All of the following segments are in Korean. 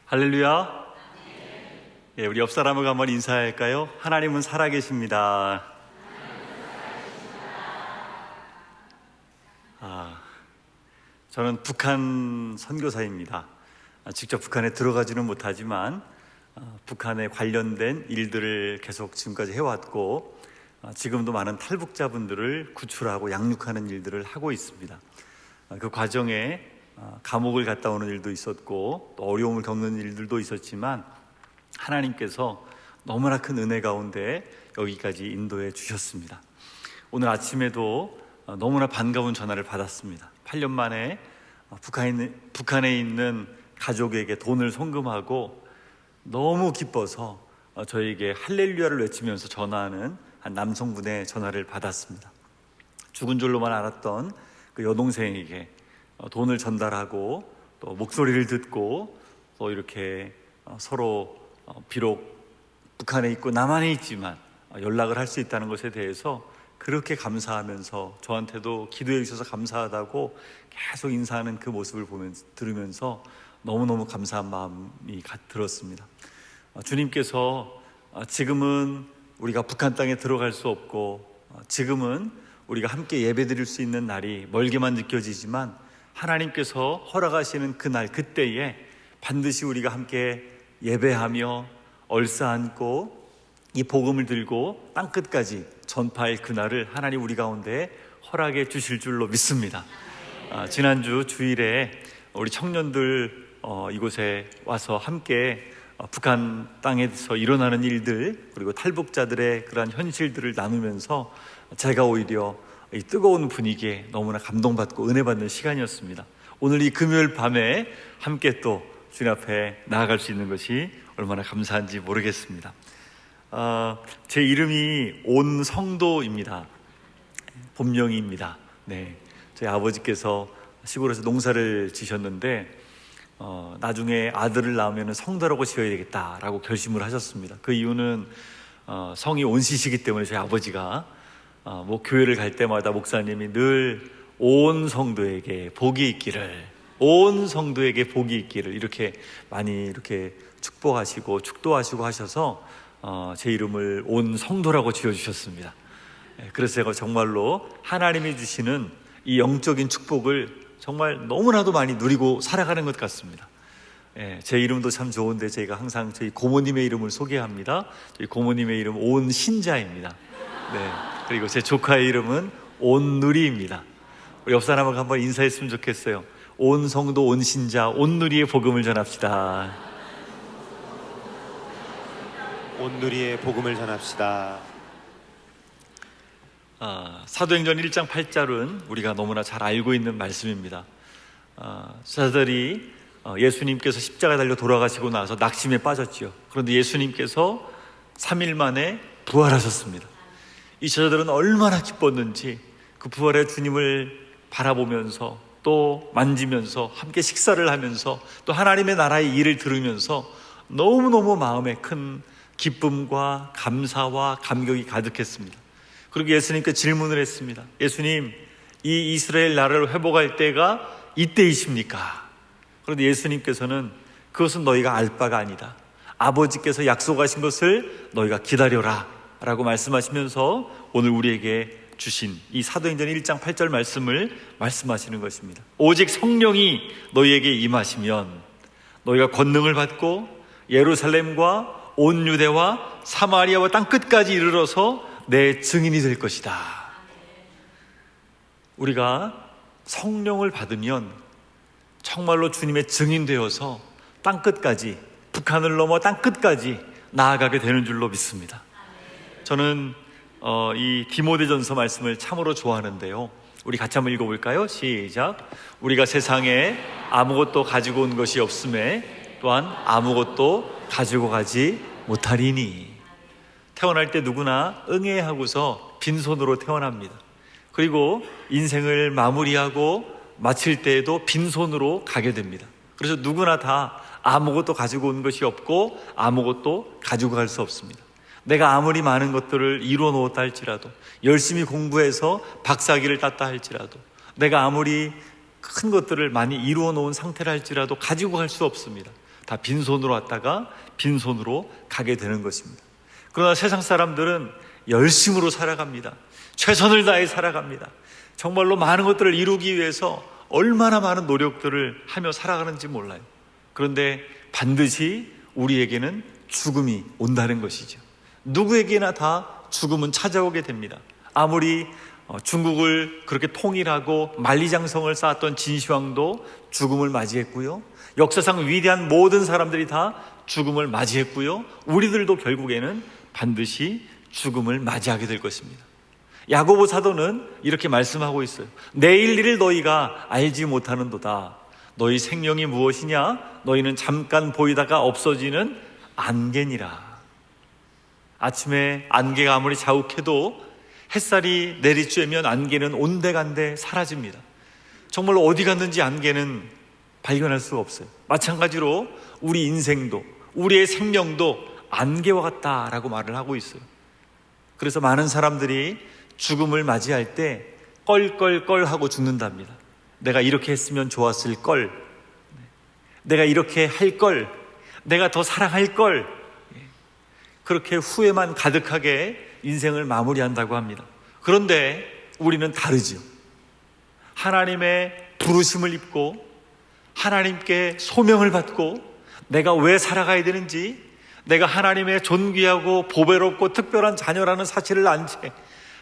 할렐루야. 예, 우리 옆 사람을 한번 인사할까요? 하나님은 살아계십니다. 저는 북한 선교사입니다. 직접 북한에 들어가지는 못하지만 북한에 관련된 일들을 계속 지금까지 해왔고, 지금도 많은 탈북자분들을 구출하고 양육하는 일들을 하고 있습니다. 그 과정에 감옥을 갔다 오는 일도 있었고 또 어려움을 겪는 일들도 있었지만, 하나님께서 너무나 큰 은혜 가운데 여기까지 인도해 주셨습니다. 오늘 아침에도 너무나 반가운 전화를 받았습니다. 8년 만에 북한에 있는 가족에게 돈을 송금하고 너무 기뻐서 저에게 할렐루야를 외치면서 전화하는 한 남성분의 전화를 받았습니다. 죽은 줄로만 알았던 그 여동생에게 돈을 전달하고 또 목소리를 듣고 또 이렇게 서로 비록 북한에 있고 남한에 있지만 연락을 할 수 있다는 것에 대해서 그렇게 감사하면서, 저한테도 기도해 주셔서 감사하다고 계속 인사하는 그 모습을 들으면서 너무너무 감사한 마음이 들었습니다. 주님께서 지금은 우리가 북한 땅에 들어갈 수 없고, 지금은 우리가 함께 예배드릴 수 있는 날이 멀게만 느껴지지만, 하나님께서 허락하시는 그날 그때에 반드시 우리가 함께 예배하며 얼싸안고 이 복음을 들고 땅끝까지 전파할 그날을 하나님 우리 가운데 허락해 주실 줄로 믿습니다. 지난주 주일에 우리 청년들 이곳에 와서 함께 북한 땅에서 일어나는 일들, 그리고 탈북자들의 그러한 현실들을 나누면서 제가 오히려 이 뜨거운 분위기에 너무나 감동받고 은혜받는 시간이었습니다. 오늘 이 금요일 밤에 함께 또 주님 앞에 나아갈 수 있는 것이 얼마나 감사한지 모르겠습니다. 제 이름이 온성도입니다. 본명입니다. 네, 저희 아버지께서 시골에서 농사를 지셨는데 나중에 아들을 낳으면 성도라고 지어야 되겠다라고 결심을 하셨습니다. 그 이유는 성이 온씨시기 때문에 저희 아버지가 교회를 갈 때마다 목사님이 늘 온 성도에게 복이 있기를, 온 성도에게 복이 있기를 이렇게 많이 이렇게 축복하시고 축도하시고 하셔서 제 이름을 온 성도라고 지어주셨습니다. 그래서 제가 정말로 하나님이 주시는 이 영적인 축복을 정말 너무나도 많이 누리고 살아가는 것 같습니다. 제 이름도 참 좋은데 제가 항상 저희 고모님의 이름을 소개합니다. 저희 고모님의 이름 온신자입니다. 네, 그리고 제 조카의 이름은 온누리입니다. 우리 옆 사람하고 한번 인사했으면 좋겠어요. 온 성도 온신자 온누리의 복음을 전합시다. 온누리의 복음을 전합시다. 사도행전 1장 8절은 우리가 너무나 잘 알고 있는 말씀입니다. 제자들이 예수님께서 십자가 달려 돌아가시고 나서 낙심에 빠졌지요. 그런데 예수님께서 3일 만에 부활하셨습니다. 이 제자들은 얼마나 기뻤는지 그 부활의 주님을 바라보면서 또 만지면서 함께 식사를 하면서 또 하나님의 나라의 일을 들으면서 너무너무 마음에 큰 기쁨과 감사와 감격이 가득했습니다. 그리고 예수님께 질문을 했습니다. 예수님, 이 이스라엘 나라를 회복할 때가 이때이십니까? 그런데 예수님께서는 그것은 너희가 알 바가 아니다. 아버지께서 약속하신 것을 너희가 기다려라 라고 말씀하시면서 오늘 우리에게 주신 이 사도행전 1장 8절 말씀을 말씀하시는 것입니다. 오직 성령이 너희에게 임하시면 너희가 권능을 받고 예루살렘과 온 유대와 사마리아와 땅끝까지 이르러서 내 증인이 될 것이다. 우리가 성령을 받으면 정말로 주님의 증인 되어서 땅끝까지, 북한을 넘어 땅끝까지 나아가게 되는 줄로 믿습니다. 저는 이 디모데전서 말씀을 참으로 좋아하는데요, 우리 같이 한번 읽어볼까요? 시작. 우리가 세상에 아무것도 가지고 온 것이 없음에 또한 아무것도 가지고 가지 못하리니. 태어날 때 누구나 응애하고서 빈손으로 태어납니다. 그리고 인생을 마무리하고 마칠 때에도 빈손으로 가게 됩니다. 그래서 누구나 다 아무것도 가지고 온 것이 없고 아무것도 가지고 갈 수 없습니다. 내가 아무리 많은 것들을 이루어 놓았다 할지라도, 열심히 공부해서 박사학위를 땄다 할지라도, 내가 아무리 큰 것들을 많이 이루어 놓은 상태라 할지라도 가지고 갈 수 없습니다. 다 빈손으로 왔다가 빈손으로 가게 되는 것입니다. 그러나 세상 사람들은 열심으로 살아갑니다. 최선을 다해 살아갑니다. 정말로 많은 것들을 이루기 위해서 얼마나 많은 노력들을 하며 살아가는지 몰라요. 그런데 반드시 우리에게는 죽음이 온다는 것이죠. 누구에게나 다 죽음은 찾아오게 됩니다. 아무리 중국을 그렇게 통일하고 만리장성을 쌓았던 진시황도 죽음을 맞이했고요. 역사상 위대한 모든 사람들이 다 죽음을 맞이했고요. 우리들도 결국에는 반드시 죽음을 맞이하게 될 것입니다. 야고보 사도는 이렇게 말씀하고 있어요. 내일 일을 너희가 알지 못하는도다. 너희 생명이 무엇이냐? 너희는 잠깐 보이다가 없어지는 안개니라. 아침에 안개가 아무리 자욱해도 햇살이 내리쬐면 안개는 온데간데 사라집니다. 정말로 어디 갔는지 안개는 발견할 수가 없어요. 마찬가지로 우리 인생도, 우리의 생명도 안개와 같다라고 말을 하고 있어요. 그래서 많은 사람들이 죽음을 맞이할 때 껄껄껄 하고 죽는답니다. 내가 이렇게 했으면 좋았을 걸, 내가 이렇게 할 걸, 내가 더 사랑할 걸, 그렇게 후회만 가득하게 인생을 마무리한다고 합니다. 그런데 우리는 다르죠. 하나님의 부르심을 입고 하나님께 소명을 받고 내가 왜 살아가야 되는지, 내가 하나님의 존귀하고 보배롭고 특별한 자녀라는 사실을 안 채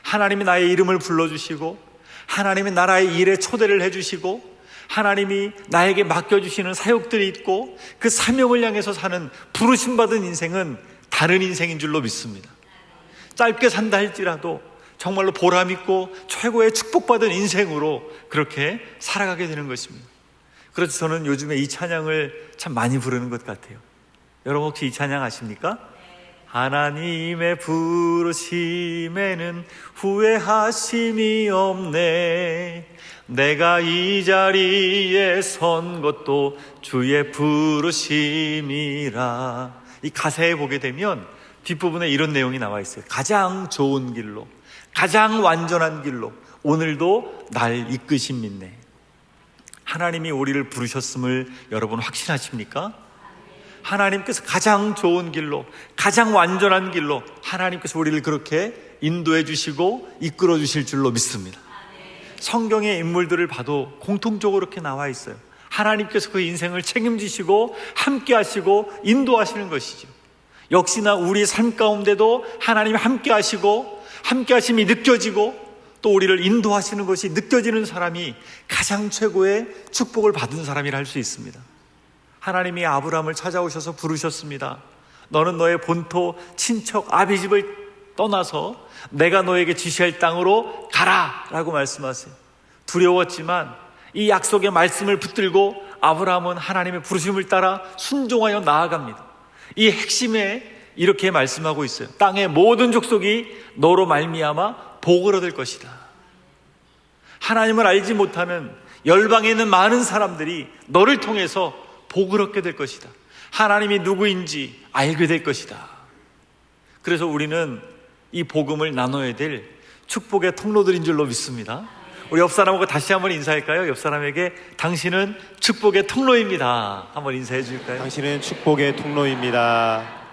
하나님이 나의 이름을 불러주시고 하나님이 나라의 일에 초대를 해주시고 하나님이 나에게 맡겨주시는 사역들이 있고 그 사명을 향해서 사는 부르심받은 인생은 다른 인생인 줄로 믿습니다. 짧게 산다 할지라도 정말로 보람있고 최고의 축복받은 인생으로 그렇게 살아가게 되는 것입니다. 그래서 저는 요즘에 이 찬양을 참 많이 부르는 것 같아요. 여러분 혹시 이 찬양 아십니까? 하나님의 부르심에는 후회하심이 없네. 내가 이 자리에 선 것도 주의 부르심이라. 이 가사에 보게 되면 뒷부분에 이런 내용이 나와 있어요. 가장 좋은 길로, 가장 완전한 길로 오늘도 날 이끄신 믿네. 하나님이 우리를 부르셨음을 여러분 확신하십니까? 하나님께서 가장 좋은 길로, 가장 완전한 길로 하나님께서 우리를 그렇게 인도해 주시고 이끌어 주실 줄로 믿습니다. 성경의 인물들을 봐도 공통적으로 이렇게 나와 있어요. 하나님께서 그 인생을 책임지시고 함께 하시고 인도하시는 것이죠. 역시나 우리 삶 가운데도 하나님이 함께 하시고 함께 하심이 느껴지고 또 우리를 인도하시는 것이 느껴지는 사람이 가장 최고의 축복을 받은 사람이라 할 수 있습니다. 하나님이 아브라함을 찾아오셔서 부르셨습니다. 너는 너의 본토 친척 아비집을 떠나서 내가 너에게 지시할 땅으로 가라 라고 말씀하세요. 두려웠지만 이 약속의 말씀을 붙들고 아브라함은 하나님의 부르심을 따라 순종하여 나아갑니다. 이 핵심에 이렇게 말씀하고 있어요. 땅의 모든 족속이 너로 말미암아 복을 얻을 것이다. 하나님을 알지 못하는 열방에 있는 많은 사람들이 너를 통해서 복을 얻게 될 것이다. 하나님이 누구인지 알게 될 것이다. 그래서 우리는 이 복음을 나눠야 될 축복의 통로들인 줄로 믿습니다. 우리 옆 사람하고 다시 한번 인사할까요? 옆 사람에게 당신은 축복의 통로입니다. 한번 인사해 줄까요? 당신은 축복의 통로입니다.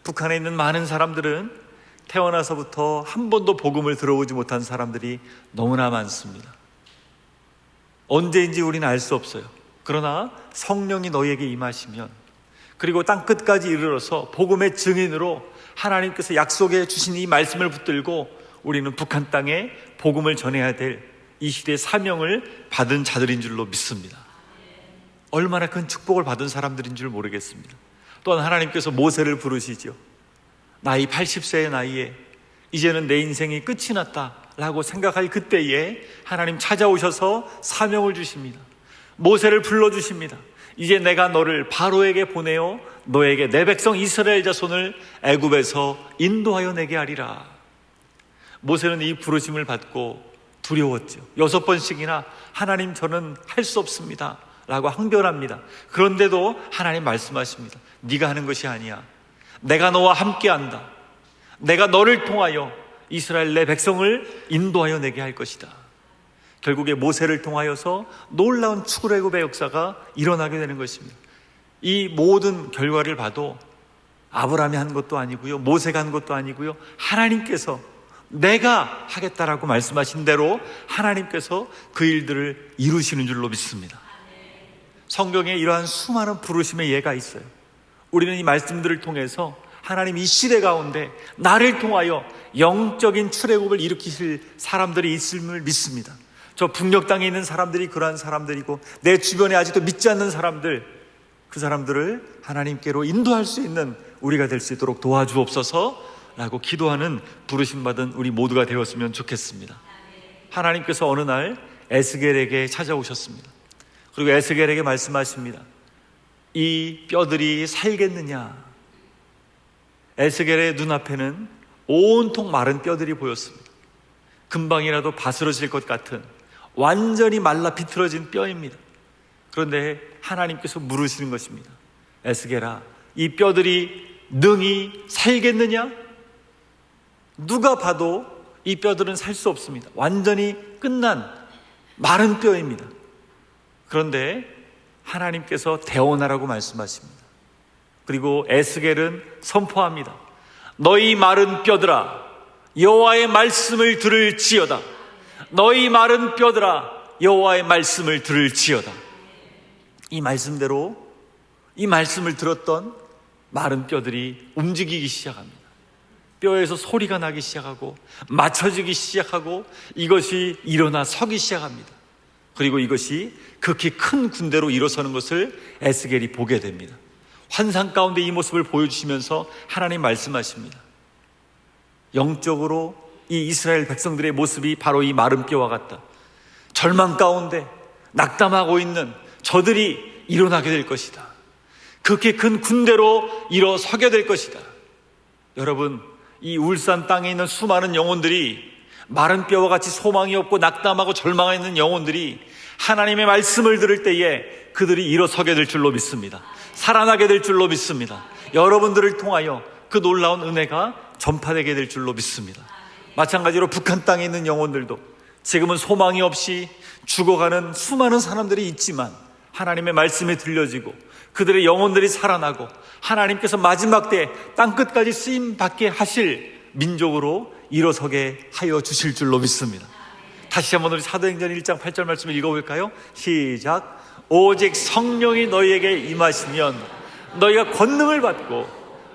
북한에 있는 많은 사람들은 태어나서부터 한 번도 복음을 들어보지 못한 사람들이 너무나 많습니다. 언제인지 우리는 알 수 없어요. 그러나 성령이 너희에게 임하시면, 그리고 땅끝까지 이르러서 복음의 증인으로 하나님께서 약속해 주신 이 말씀을 붙들고 우리는 북한 땅에 복음을 전해야 될 이 시대의 사명을 받은 자들인 줄로 믿습니다. 얼마나 큰 축복을 받은 사람들인 줄 모르겠습니다. 또한 하나님께서 모세를 부르시죠. 나이 80세의 나이에 이제는 내 인생이 끝이 났다 라고 생각할 그때에 하나님 찾아오셔서 사명을 주십니다. 모세를 불러주십니다. 이제 내가 너를 바로에게 보내어 너에게 내 백성 이스라엘 자손을 애굽에서 인도하여 내게 하리라. 모세는 이 부르심을 받고 두려웠죠. 6번씩이나 하나님 저는 할 수 없습니다 라고 항변합니다. 그런데도 하나님 말씀하십니다. 네가 하는 것이 아니야. 내가 너와 함께 한다. 내가 너를 통하여 이스라엘 내 백성을 인도하여 내게 할 것이다. 결국에 모세를 통하여서 놀라운 출애굽의 역사가 일어나게 되는 것입니다. 이 모든 결과를 봐도 아브라함이 한 것도 아니고요, 모세가 한 것도 아니고요, 하나님께서 내가 하겠다라고 말씀하신 대로 하나님께서 그 일들을 이루시는 줄로 믿습니다. 성경에 이러한 수많은 부르심의 예가 있어요. 우리는 이 말씀들을 통해서 하나님 이 시대 가운데 나를 통하여 영적인 출애굽을 일으키실 사람들이 있음을 믿습니다. 저 북녘 땅에 있는 사람들이 그러한 사람들이고, 내 주변에 아직도 믿지 않는 사람들, 그 사람들을 하나님께로 인도할 수 있는 우리가 될 수 있도록 도와주옵소서 라고 기도하는 부르심받은 우리 모두가 되었으면 좋겠습니다. 하나님께서 어느 날 에스겔에게 찾아오셨습니다. 그리고 에스겔에게 말씀하십니다. 이 뼈들이 살겠느냐? 에스겔의 눈앞에는 온통 마른 뼈들이 보였습니다. 금방이라도 바스러질 것 같은 완전히 말라 비틀어진 뼈입니다. 그런데 하나님께서 물으시는 것입니다. 에스겔아, 이 뼈들이 능히 살겠느냐? 누가 봐도 이 뼈들은 살 수 없습니다. 완전히 끝난 마른 뼈입니다. 그런데 하나님께서 대언하라고 말씀하십니다. 그리고 에스겔은 선포합니다. 너희 마른 뼈들아, 여호와의 말씀을 들을지어다. 너희 마른 뼈들아, 여호와의 말씀을 들을지어다. 이 말씀대로 이 말씀을 들었던 마른 뼈들이 움직이기 시작합니다. 뼈에서 소리가 나기 시작하고 맞춰지기 시작하고 이것이 일어나 서기 시작합니다. 그리고 이것이 극히 큰 군대로 일어서는 것을 에스겔이 보게 됩니다. 환상 가운데 이 모습을 보여주시면서 하나님 말씀하십니다. 영적으로 이 이스라엘 백성들의 모습이 바로 이 마른 뼈와 같다. 절망 가운데 낙담하고 있는 저들이 일어나게 될 것이다. 극히 큰 군대로 일어서게 될 것이다. 여러분, 이 울산 땅에 있는 수많은 영혼들이, 마른 뼈와 같이 소망이 없고 낙담하고 절망하고 있는 영혼들이 하나님의 말씀을 들을 때에 그들이 일어서게 될 줄로 믿습니다. 살아나게 될 줄로 믿습니다. 여러분들을 통하여 그 놀라운 은혜가 전파되게 될 줄로 믿습니다. 마찬가지로 북한 땅에 있는 영혼들도 지금은 소망이 없이 죽어가는 수많은 사람들이 있지만 하나님의 말씀이 들려지고 그들의 영혼들이 살아나고 하나님께서 마지막 때에 땅끝까지 쓰임받게 하실 민족으로 일어서게 하여 주실 줄로 믿습니다. 다시 한번 우리 사도행전 1장 8절 말씀을 읽어볼까요? 시작. 오직 성령이 너희에게 임하시면 너희가 권능을 받고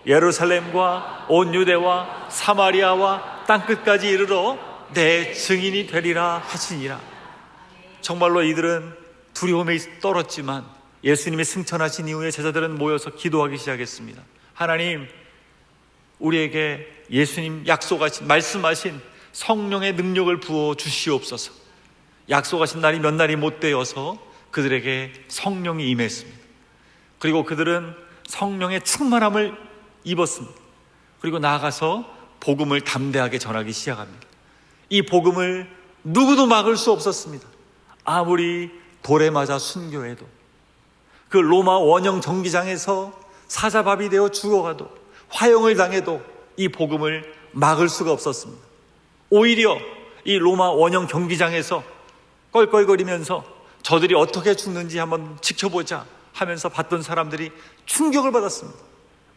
예루살렘과 온 유대와 사마리아와 땅끝까지 이르러 내 증인이 되리라 하시니라. 정말로 이들은 두려움에 떨었지만 예수님이 승천하신 이후에 제자들은 모여서 기도하기 시작했습니다. 하나님, 우리에게 예수님 약속하신, 말씀하신 성령의 능력을 부어 주시옵소서. 약속하신 날이 몇 날이 못 되어서 그들에게 성령이 임했습니다. 그리고 그들은 성령의 충만함을 입었습니다. 그리고 나아가서 복음을 담대하게 전하기 시작합니다. 이 복음을 누구도 막을 수 없었습니다. 아무리 돌에 맞아 순교해도, 그 로마 원형 경기장에서 사자밥이 되어 죽어가도, 화형을 당해도 이 복음을 막을 수가 없었습니다. 오히려 이 로마 원형 경기장에서 껄껄거리면서 저들이 어떻게 죽는지 한번 지켜보자 하면서 봤던 사람들이 충격을 받았습니다.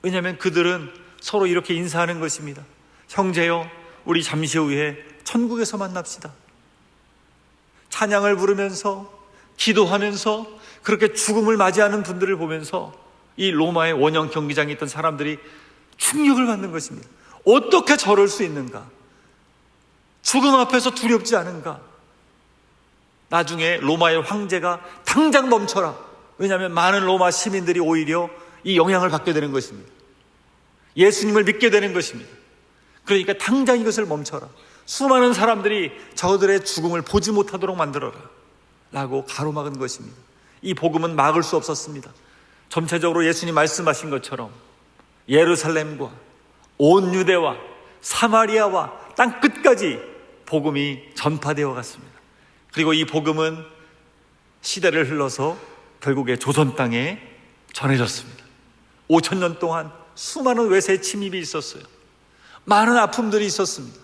왜냐하면 그들은 서로 이렇게 인사하는 것입니다. 형제여, 우리 잠시 후에 천국에서 만납시다. 찬양을 부르면서 기도하면서 그렇게 죽음을 맞이하는 분들을 보면서 이 로마의 원형 경기장에 있던 사람들이 충격을 받는 것입니다. 어떻게 저럴 수 있는가? 죽음 앞에서 두렵지 않은가? 나중에 로마의 황제가 당장 멈춰라. 왜냐하면 많은 로마 시민들이 오히려 이 영향을 받게 되는 것입니다. 예수님을 믿게 되는 것입니다. 그러니까 당장 이것을 멈춰라. 수많은 사람들이 저들의 죽음을 보지 못하도록 만들어라 라고 가로막은 것입니다. 이 복음은 막을 수 없었습니다. 전체적으로 예수님 말씀하신 것처럼 예루살렘과 온 유대와 사마리아와 땅끝까지 복음이 전파되어 갔습니다. 그리고 이 복음은 시대를 흘러서 결국에 조선 땅에 전해졌습니다. 5,000년 동안 수많은 외세 침입이 있었어요. 많은 아픔들이 있었습니다.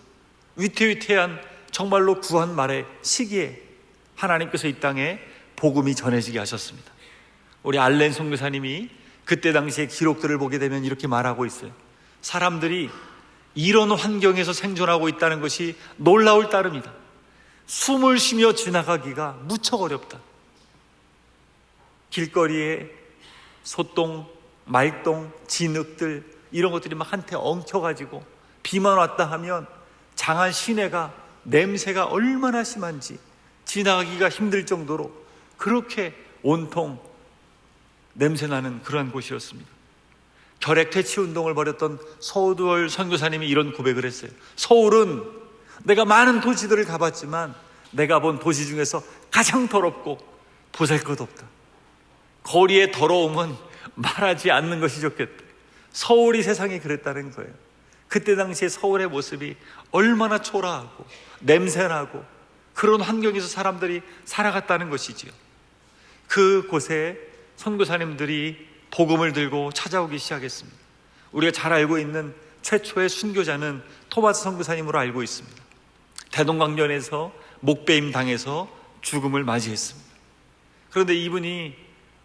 위태위태한 정말로 구한 말의 시기에 하나님께서 이 땅에 복음이 전해지게 하셨습니다. 우리 알렌 선교사님이 그때 당시의 기록들을 보게 되면 이렇게 말하고 있어요. 사람들이 이런 환경에서 생존하고 있다는 것이 놀라울 따름이다. 숨을 쉬며 지나가기가 무척 어렵다. 길거리에 소똥, 말똥, 진흙들 이런 것들이 막 한테 엉켜가지고 비만 왔다 하면 장한 시내가 냄새가 얼마나 심한지 지나가기가 힘들 정도로 그렇게 온통 냄새나는 그러한 곳이었습니다. 결핵 퇴치 운동을 벌였던 서우두월 선교사님이 이런 고백을 했어요. 서울은 내가 많은 도시들을 가봤지만 내가 본 도시 중에서 가장 더럽고 보잘것없다. 거리의 더러움은 말하지 않는 것이 좋겠다. 서울이 세상에 그랬다는 거예요. 그때 당시에 서울의 모습이 얼마나 초라하고 냄새나고 그런 환경에서 사람들이 살아갔다는 것이지요. 그곳에 선교사님들이 복음을 들고 찾아오기 시작했습니다. 우리가 잘 알고 있는 최초의 순교자는 토마스 선교사님으로 알고 있습니다. 대동강변에서 목베임 당해서 죽음을 맞이했습니다. 그런데 이분이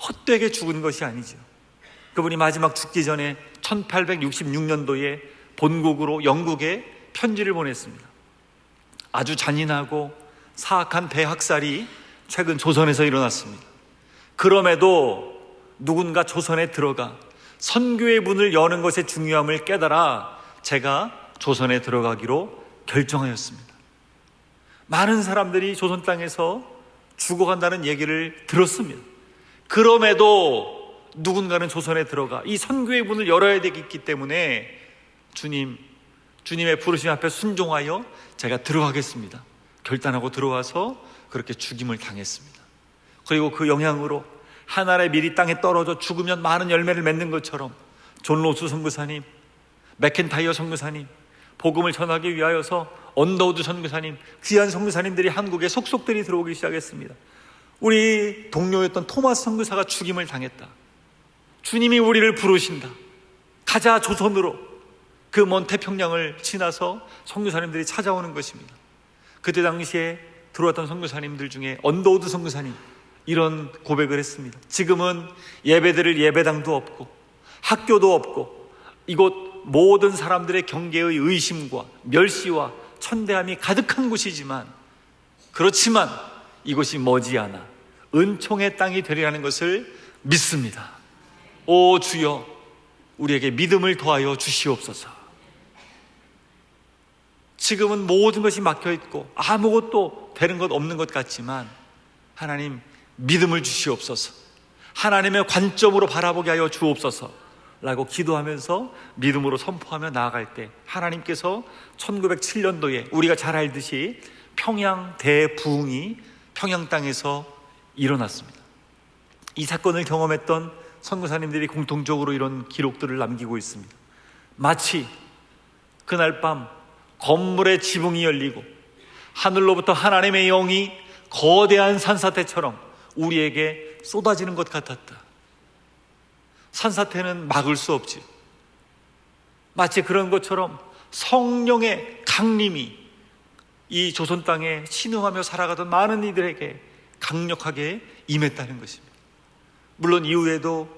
헛되게 죽은 것이 아니죠. 그분이 마지막 죽기 전에 1866년도에 본국으로 영국에 편지를 보냈습니다. 아주 잔인하고 사악한 대학살이 최근 조선에서 일어났습니다. 그럼에도 누군가 조선에 들어가 선교의 문을 여는 것의 중요함을 깨달아 제가 조선에 들어가기로 결정하였습니다. 많은 사람들이 조선 땅에서 죽어간다는 얘기를 들었습니다. 그럼에도 누군가는 조선에 들어가 이 선교의 문을 열어야 되기 때문에 주님의 부르심 앞에 순종하여 제가 들어가겠습니다 결단하고 들어와서 그렇게 죽임을 당했습니다. 그리고 그 영향으로 한 알의 밀이 땅에 떨어져 죽으면 많은 열매를 맺는 것처럼 존 로스 선교사님, 맥켄타이어 선교사님, 복음을 전하기 위하여서 언더우드 선교사님, 귀한 선교사님들이 한국에 속속들이 들어오기 시작했습니다. 우리 동료였던 토마스 선교사가 죽임을 당했다. 주님이 우리를 부르신다. 가자 조선으로. 그 먼 태평양을 지나서 선교사님들이 찾아오는 것입니다. 그때 당시에 들어왔던 선교사님들 중에 언더우드 선교사님 이런 고백을 했습니다. 지금은 예배드릴 예배당도 없고 학교도 없고 이곳 모든 사람들의 경계의 의심과 멸시와 천대함이 가득한 곳이지만 그렇지만 이곳이 머지않아 은총의 땅이 되리라는 것을 믿습니다. 오 주여 우리에게 믿음을 더하여 주시옵소서. 지금은 모든 것이 막혀있고 아무것도 되는 것 없는 것 같지만 하나님 믿음을 주시옵소서. 하나님의 관점으로 바라보게 하여 주옵소서 라고 기도하면서 믿음으로 선포하며 나아갈 때 하나님께서 1907년도에 우리가 잘 알듯이 평양 대부흥이 평양 땅에서 일어났습니다. 이 사건을 경험했던 선교사님들이 공통적으로 이런 기록들을 남기고 있습니다. 마치 그날 밤 건물의 지붕이 열리고 하늘로부터 하나님의 영이 거대한 산사태처럼 우리에게 쏟아지는 것 같았다. 산사태는 막을 수 없지. 마치 그런 것처럼 성령의 강림이 이 조선 땅에 신음하며 살아가던 많은 이들에게 강력하게 임했다는 것입니다. 물론 이후에도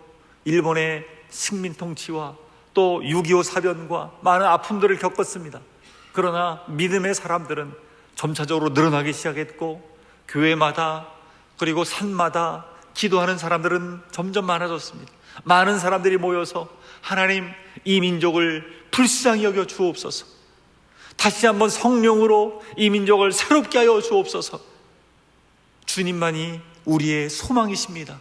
일본의 식민 통치와 또 6.25 사변과 많은 아픔들을 겪었습니다. 그러나 믿음의 사람들은 점차적으로 늘어나기 시작했고 교회마다 그리고 산마다 기도하는 사람들은 점점 많아졌습니다. 많은 사람들이 모여서 하나님 이 민족을 불쌍히 여겨 주옵소서. 다시 한번 성령으로 이 민족을 새롭게 하여 주옵소서. 주님만이 우리의 소망이십니다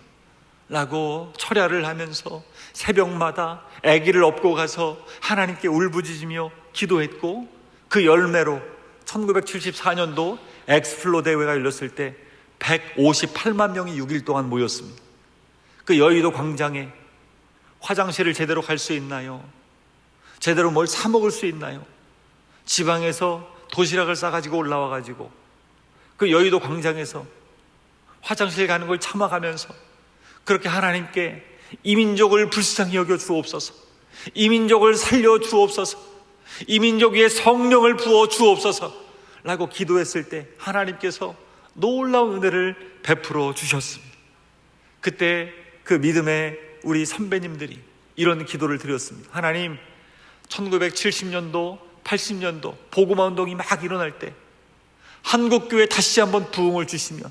라고 철야를 하면서 새벽마다 아기를 업고 가서 하나님께 울부짖으며 기도했고 그 열매로 1974년도 엑스플로 대회가 열렸을 때 158만 명이 6일 동안 모였습니다. 그 여의도 광장에 화장실을 제대로 갈 수 있나요? 제대로 뭘 사 먹을 수 있나요? 지방에서 도시락을 싸가지고 올라와가지고 그 여의도 광장에서 화장실 가는 걸 참아가면서 그렇게 하나님께 이 민족을 불쌍히 여겨 주옵소서, 이 민족을 살려 주옵소서, 이 민족 위에 성령을 부어 주옵소서 라고 기도했을 때 하나님께서 놀라운 은혜를 베풀어 주셨습니다. 그때 그 믿음의 우리 선배님들이 이런 기도를 드렸습니다. 하나님, 1970년도, 80년도 복음화 운동이 막 일어날 때 한국교회 다시 한번 부흥을 주시면,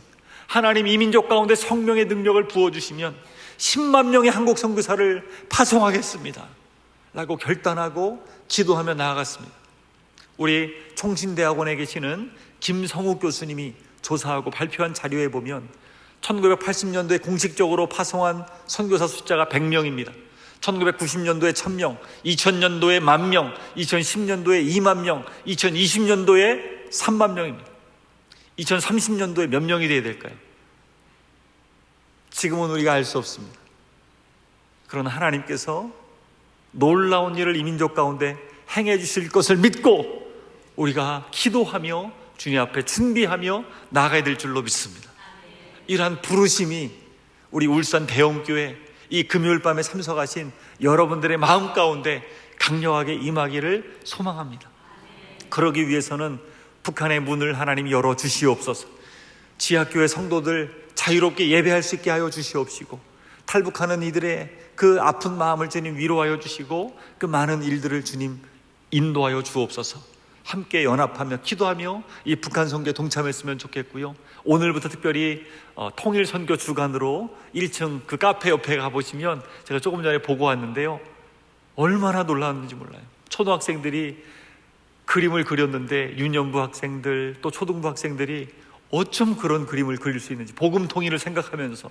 하나님 이민족 가운데 성령의 능력을 부어주시면 10만 명의 한국 선교사를 파송하겠습니다 라고 결단하고 기도하며 나아갔습니다. 우리 총신대학원에 계시는 김성욱 교수님이 조사하고 발표한 자료에 보면 1980년도에 공식적으로 파송한 선교사 숫자가 100명입니다. 1990년도에 1000명, 2000년도에 10,000명, 2010년도에 20,000명, 2020년도에 30,000명입니다. 2030년도에 몇 명이 돼야 될까요? 지금은 우리가 알 수 없습니다. 그러나 하나님께서 놀라운 일을 이민족 가운데 행해 주실 것을 믿고 우리가 기도하며 주님 앞에 준비하며 나아가야 될 줄로 믿습니다. 이러한 부르심이 우리 울산 대형교회 이 금요일 밤에 참석하신 여러분들의 마음 가운데 강력하게 임하기를 소망합니다. 그러기 위해서는 북한의 문을 하나님 열어주시옵소서. 지하교회 성도들 자유롭게 예배할 수 있게 하여 주시옵시고, 탈북하는 이들의 그 아픈 마음을 주님 위로하여 주시고, 그 많은 일들을 주님 인도하여 주옵소서. 함께 연합하며 기도하며 이 북한 선교에 동참했으면 좋겠고요. 오늘부터 특별히 통일 선교 주간으로 1층 그 카페 옆에 가보시면 제가 조금 전에 보고 왔는데요, 얼마나 놀랐는지 몰라요. 초등학생들이 그림을 그렸는데 유년부 학생들 또 초등부 학생들이 어쩜 그런 그림을 그릴 수 있는지, 복음 통일을 생각하면서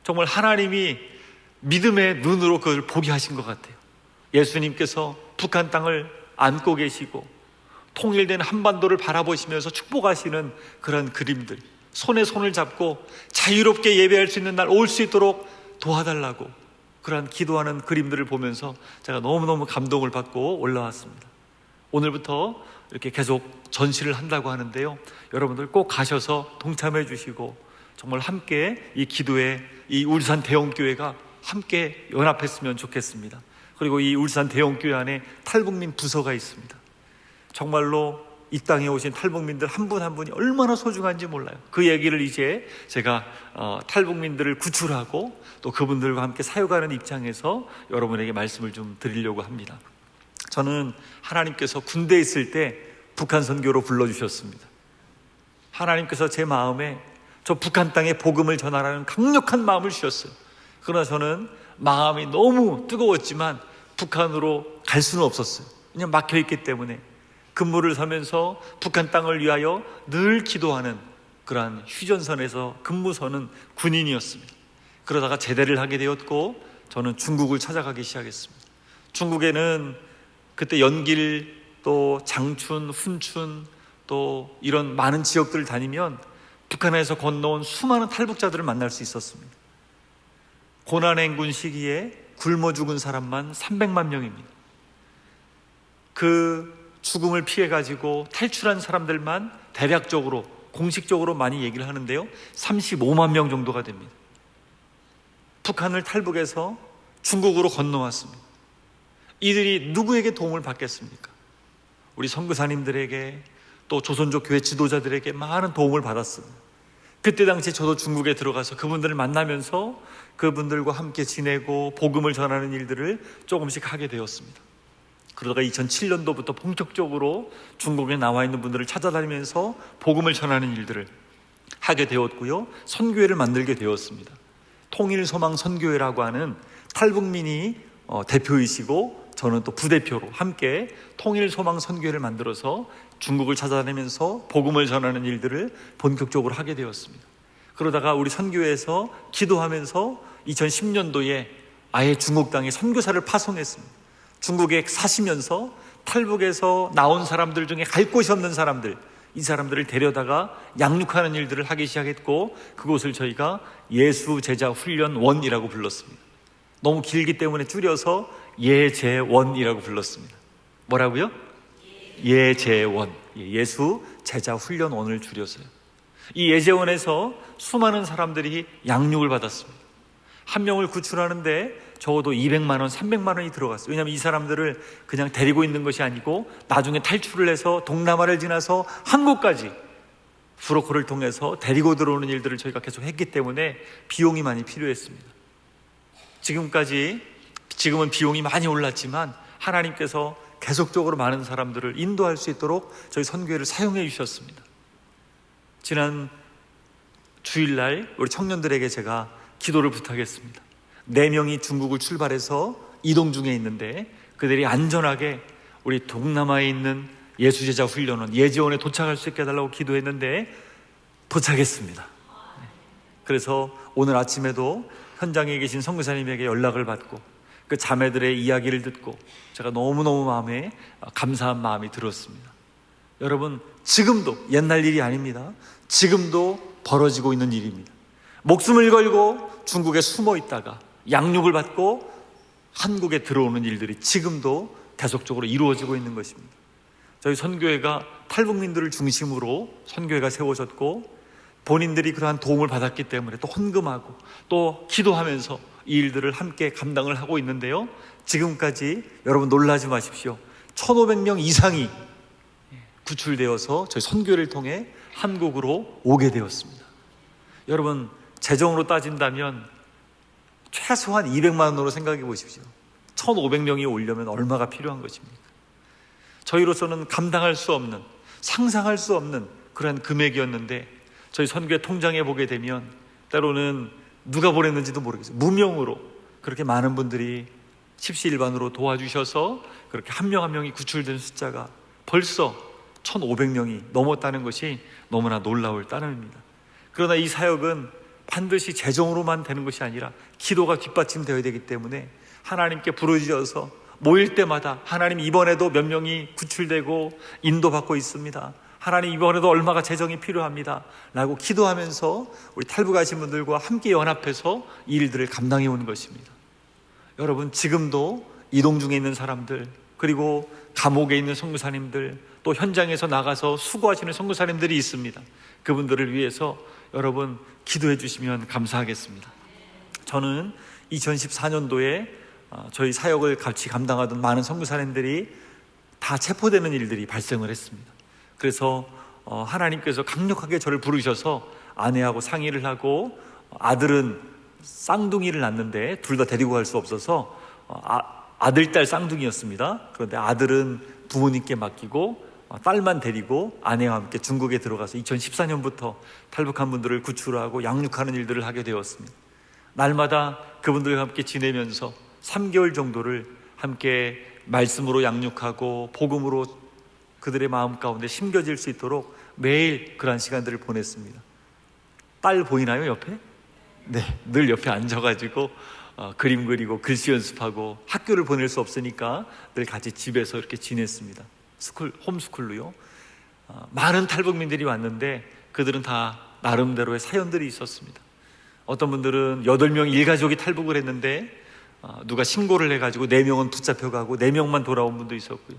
정말 하나님이 믿음의 눈으로 그걸 보게 하신 것 같아요. 예수님께서 북한 땅을 안고 계시고 통일된 한반도를 바라보시면서 축복하시는 그런 그림들, 손에 손을 잡고 자유롭게 예배할 수 있는 날 올 수 있도록 도와달라고 그러한 기도하는 그림들을 보면서 제가 너무너무 감동을 받고 올라왔습니다. 오늘부터 이렇게 계속 전시를 한다고 하는데요, 여러분들 꼭 가셔서 동참해 주시고 정말 함께 이 기도에 이 울산 대형교회가 함께 연합했으면 좋겠습니다. 그리고 이 울산 대형교회 안에 탈북민 부서가 있습니다. 정말로 이 땅에 오신 탈북민들 한 분 한 분이 얼마나 소중한지 몰라요. 그 얘기를 이제 제가 탈북민들을 구출하고 또 그분들과 함께 사역하는 입장에서 여러분에게 말씀을 좀 드리려고 합니다. 저는 하나님께서 군대에 있을 때 북한 선교로 불러주셨습니다. 하나님께서 제 마음에 저 북한 땅에 복음을 전하라는 강력한 마음을 주셨어요. 그러나 저는 마음이 너무 뜨거웠지만 북한으로 갈 수는 없었어요. 그냥 막혀있기 때문에 근무를 서면서 북한 땅을 위하여 늘 기도하는 그러한 휴전선에서 근무서는 군인이었습니다. 그러다가 제대를 하게 되었고 저는 중국을 찾아가기 시작했습니다. 중국에는 그때 연길 또 장춘, 훈춘 또 이런 많은 지역들을 다니면 북한에서 건너온 수많은 탈북자들을 만날 수 있었습니다. 고난행군 시기에 굶어 죽은 사람만 300만 명입니다. 그 죽음을 피해가지고 탈출한 사람들만 대략적으로 공식적으로 많이 얘기를 하는데요, 35만 명 정도가 됩니다. 북한을 탈북해서 중국으로 건너왔습니다. 이들이 누구에게 도움을 받겠습니까? 우리 선교사님들에게 또 조선족 교회 지도자들에게 많은 도움을 받았습니다. 그때 당시 저도 중국에 들어가서 그분들을 만나면서 그분들과 함께 지내고 복음을 전하는 일들을 조금씩 하게 되었습니다. 그러다가 2007년도부터 본격적으로 중국에 나와 있는 분들을 찾아다니면서 복음을 전하는 일들을 하게 되었고요, 선교회를 만들게 되었습니다. 통일소망 선교회라고 하는 탈북민이 대표이시고 저는 또 부대표로 함께 통일소망 선교회를 만들어서 중국을 찾아다니면서 복음을 전하는 일들을 본격적으로 하게 되었습니다. 그러다가 우리 선교회에서 기도하면서 2010년도에 아예 중국 땅에 선교사를 파송했습니다. 중국에 사시면서 탈북에서 나온 사람들 중에 갈 곳이 없는 사람들, 이 사람들을 데려다가 양육하는 일들을 하기 시작했고 그곳을 저희가 예수제자훈련원이라고 불렀습니다. 너무 길기 때문에 줄여서 예제원이라고 불렀습니다. 뭐라고요? 예제원, 예수제자훈련원을 줄여서요. 이 예제원에서 수많은 사람들이 양육을 받았습니다. 한 명을 구출하는데 적어도 200만 원, 300만 원이 들어갔어요. 왜냐하면 이 사람들을 그냥 데리고 있는 것이 아니고 나중에 탈출을 해서 동남아를 지나서 한국까지 브로커를 통해서 데리고 들어오는 일들을 저희가 계속 했기 때문에 비용이 많이 필요했습니다. 지금은 비용이 많이 올랐지만 하나님께서 계속적으로 많은 사람들을 인도할 수 있도록 저희 선교회를 사용해 주셨습니다. 지난 주일날 우리 청년들에게 제가 기도를 부탁했습니다. 4명이 중국을 출발해서 이동 중에 있는데 그들이 안전하게 우리 동남아에 있는 예수제자 훈련원 예지원에 도착할 수 있게 해달라고 기도했는데 도착했습니다. 그래서 오늘 아침에도 현장에 계신 선교사님에게 연락을 받고 그 자매들의 이야기를 듣고 제가 너무너무 마음에 감사한 마음이 들었습니다. 여러분, 지금도 옛날 일이 아닙니다. 지금도 벌어지고 있는 일입니다. 목숨을 걸고 중국에 숨어 있다가 양육을 받고 한국에 들어오는 일들이 지금도 계속적으로 이루어지고 있는 것입니다. 저희 선교회가 탈북민들을 중심으로 선교회가 세워졌고 본인들이 그러한 도움을 받았기 때문에 또 헌금하고 또 기도하면서 이 일들을 함께 감당을 하고 있는데요, 지금까지 여러분 놀라지 마십시오. 1,500명 이상이 구출되어서 저희 선교회를 통해 한국으로 오게 되었습니다. 여러분, 재정으로 따진다면 최소한 200만 원으로 생각해 보십시오. 1,500명이 오려면 얼마가 필요한 것입니까? 저희로서는 감당할 수 없는, 상상할 수 없는 그런 금액이었는데 저희 선교회 통장에 보게 되면 때로는 누가 보냈는지도 모르겠어요. 무명으로 그렇게 많은 분들이 십시일반으로 도와주셔서 그렇게 한 명 한 명이 구출된 숫자가 벌써 1,500명이 넘었다는 것이 너무나 놀라울 따름입니다. 그러나 이 사역은 반드시 재정으로만 되는 것이 아니라 기도가 뒷받침되어야 되기 때문에 하나님께 부르짖어서 모일 때마다 하나님, 이번에도 몇 명이 구출되고 인도받고 있습니다. 하나님, 이번에도 얼마가 재정이 필요합니다 라고 기도하면서 우리 탈북하신 분들과 함께 연합해서 이 일들을 감당해 오는 것입니다. 여러분, 지금도 이동 중에 있는 사람들, 그리고 감옥에 있는 선교사님들, 또 현장에서 나가서 수고하시는 선교사님들이 있습니다. 그분들을 위해서 여러분 기도해 주시면 감사하겠습니다. 저는 2014년도에 저희 사역을 같이 감당하던 많은 선교사님들이 다 체포되는 일들이 발생을 했습니다. 그래서 하나님께서 강력하게 저를 부르셔서 아내하고 상의를 하고, 아들은 쌍둥이를 낳는데 둘 다 데리고 갈 수 없어서 아들, 딸 쌍둥이였습니다. 그런데 아들은 부모님께 맡기고 딸만 데리고 아내와 함께 중국에 들어가서 2014년부터 탈북한 분들을 구출하고 양육하는 일들을 하게 되었습니다. 날마다 그분들과 함께 지내면서 3개월 정도를 함께 말씀으로 양육하고 복음으로 그들의 마음 가운데 심겨질 수 있도록 매일 그러한 시간들을 보냈습니다. 딸 보이나요, 옆에? 네, 늘 옆에 앉아가지고 그림 그리고 글씨 연습하고, 학교를 보낼 수 없으니까 늘 같이 집에서 이렇게 지냈습니다. 홈스쿨로요. 많은 탈북민들이 왔는데 그들은 다 나름대로의 사연들이 있었습니다. 어떤 분들은 8명 일가족이 탈북을 했는데 누가 신고를 해가지고 4명은 붙잡혀가고 4명만 돌아온 분도 있었고요.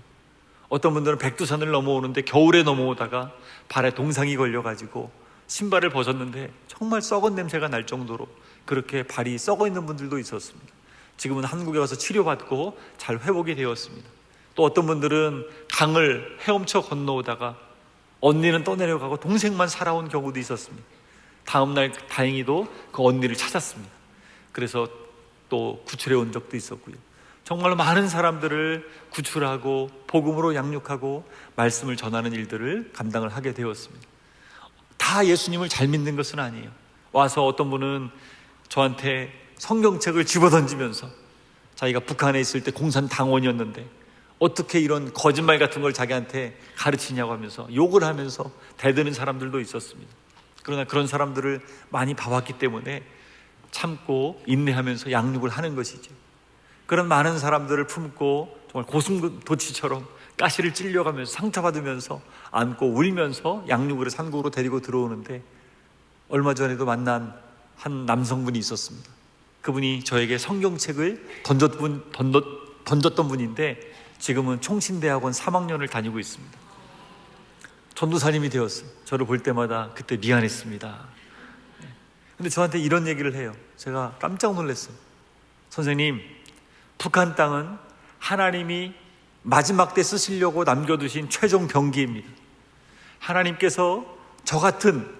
어떤 분들은 백두산을 넘어오는데 겨울에 넘어오다가 발에 동상이 걸려가지고 신발을 벗었는데 정말 썩은 냄새가 날 정도로 그렇게 발이 썩어 있는 분들도 있었습니다. 지금은 한국에 와서 치료받고 잘 회복이 되었습니다. 또 어떤 분들은 강을 헤엄쳐 건너오다가 언니는 떠내려가고 동생만 살아온 경우도 있었습니다. 다음날 다행히도 그 언니를 찾았습니다. 그래서 또 구출해 온 적도 있었고요. 정말로 많은 사람들을 구출하고 복음으로 양육하고 말씀을 전하는 일들을 감당을 하게 되었습니다. 다 예수님을 잘 믿는 것은 아니에요. 와서 어떤 분은 저한테 성경책을 집어던지면서 자기가 북한에 있을 때 공산당원이었는데 어떻게 이런 거짓말 같은 걸 자기한테 가르치냐고 하면서 욕을 하면서 대드는 사람들도 있었습니다. 그러나 그런 사람들을 많이 봐왔기 때문에 참고 인내하면서 양육을 하는 것이죠. 그런 많은 사람들을 품고 정말 고슴도치처럼 가시를 찔려가면서 상처받으면서 안고 울면서 양육을 해서 한국으로 데리고 들어오는데, 얼마 전에도 만난 한 남성분이 있었습니다. 그분이 저에게 성경책을 던졌던 분인데 지금은 총신대학원 3학년을 다니고 있습니다. 전도사님이 되었어요. 저를 볼 때마다 그때 미안했습니다. 근데 저한테 이런 얘기를 해요. 제가 깜짝 놀랐어요. 선생님, 북한 땅은 하나님이 마지막 때 쓰시려고 남겨두신 최종 병기입니다. 하나님께서 저 같은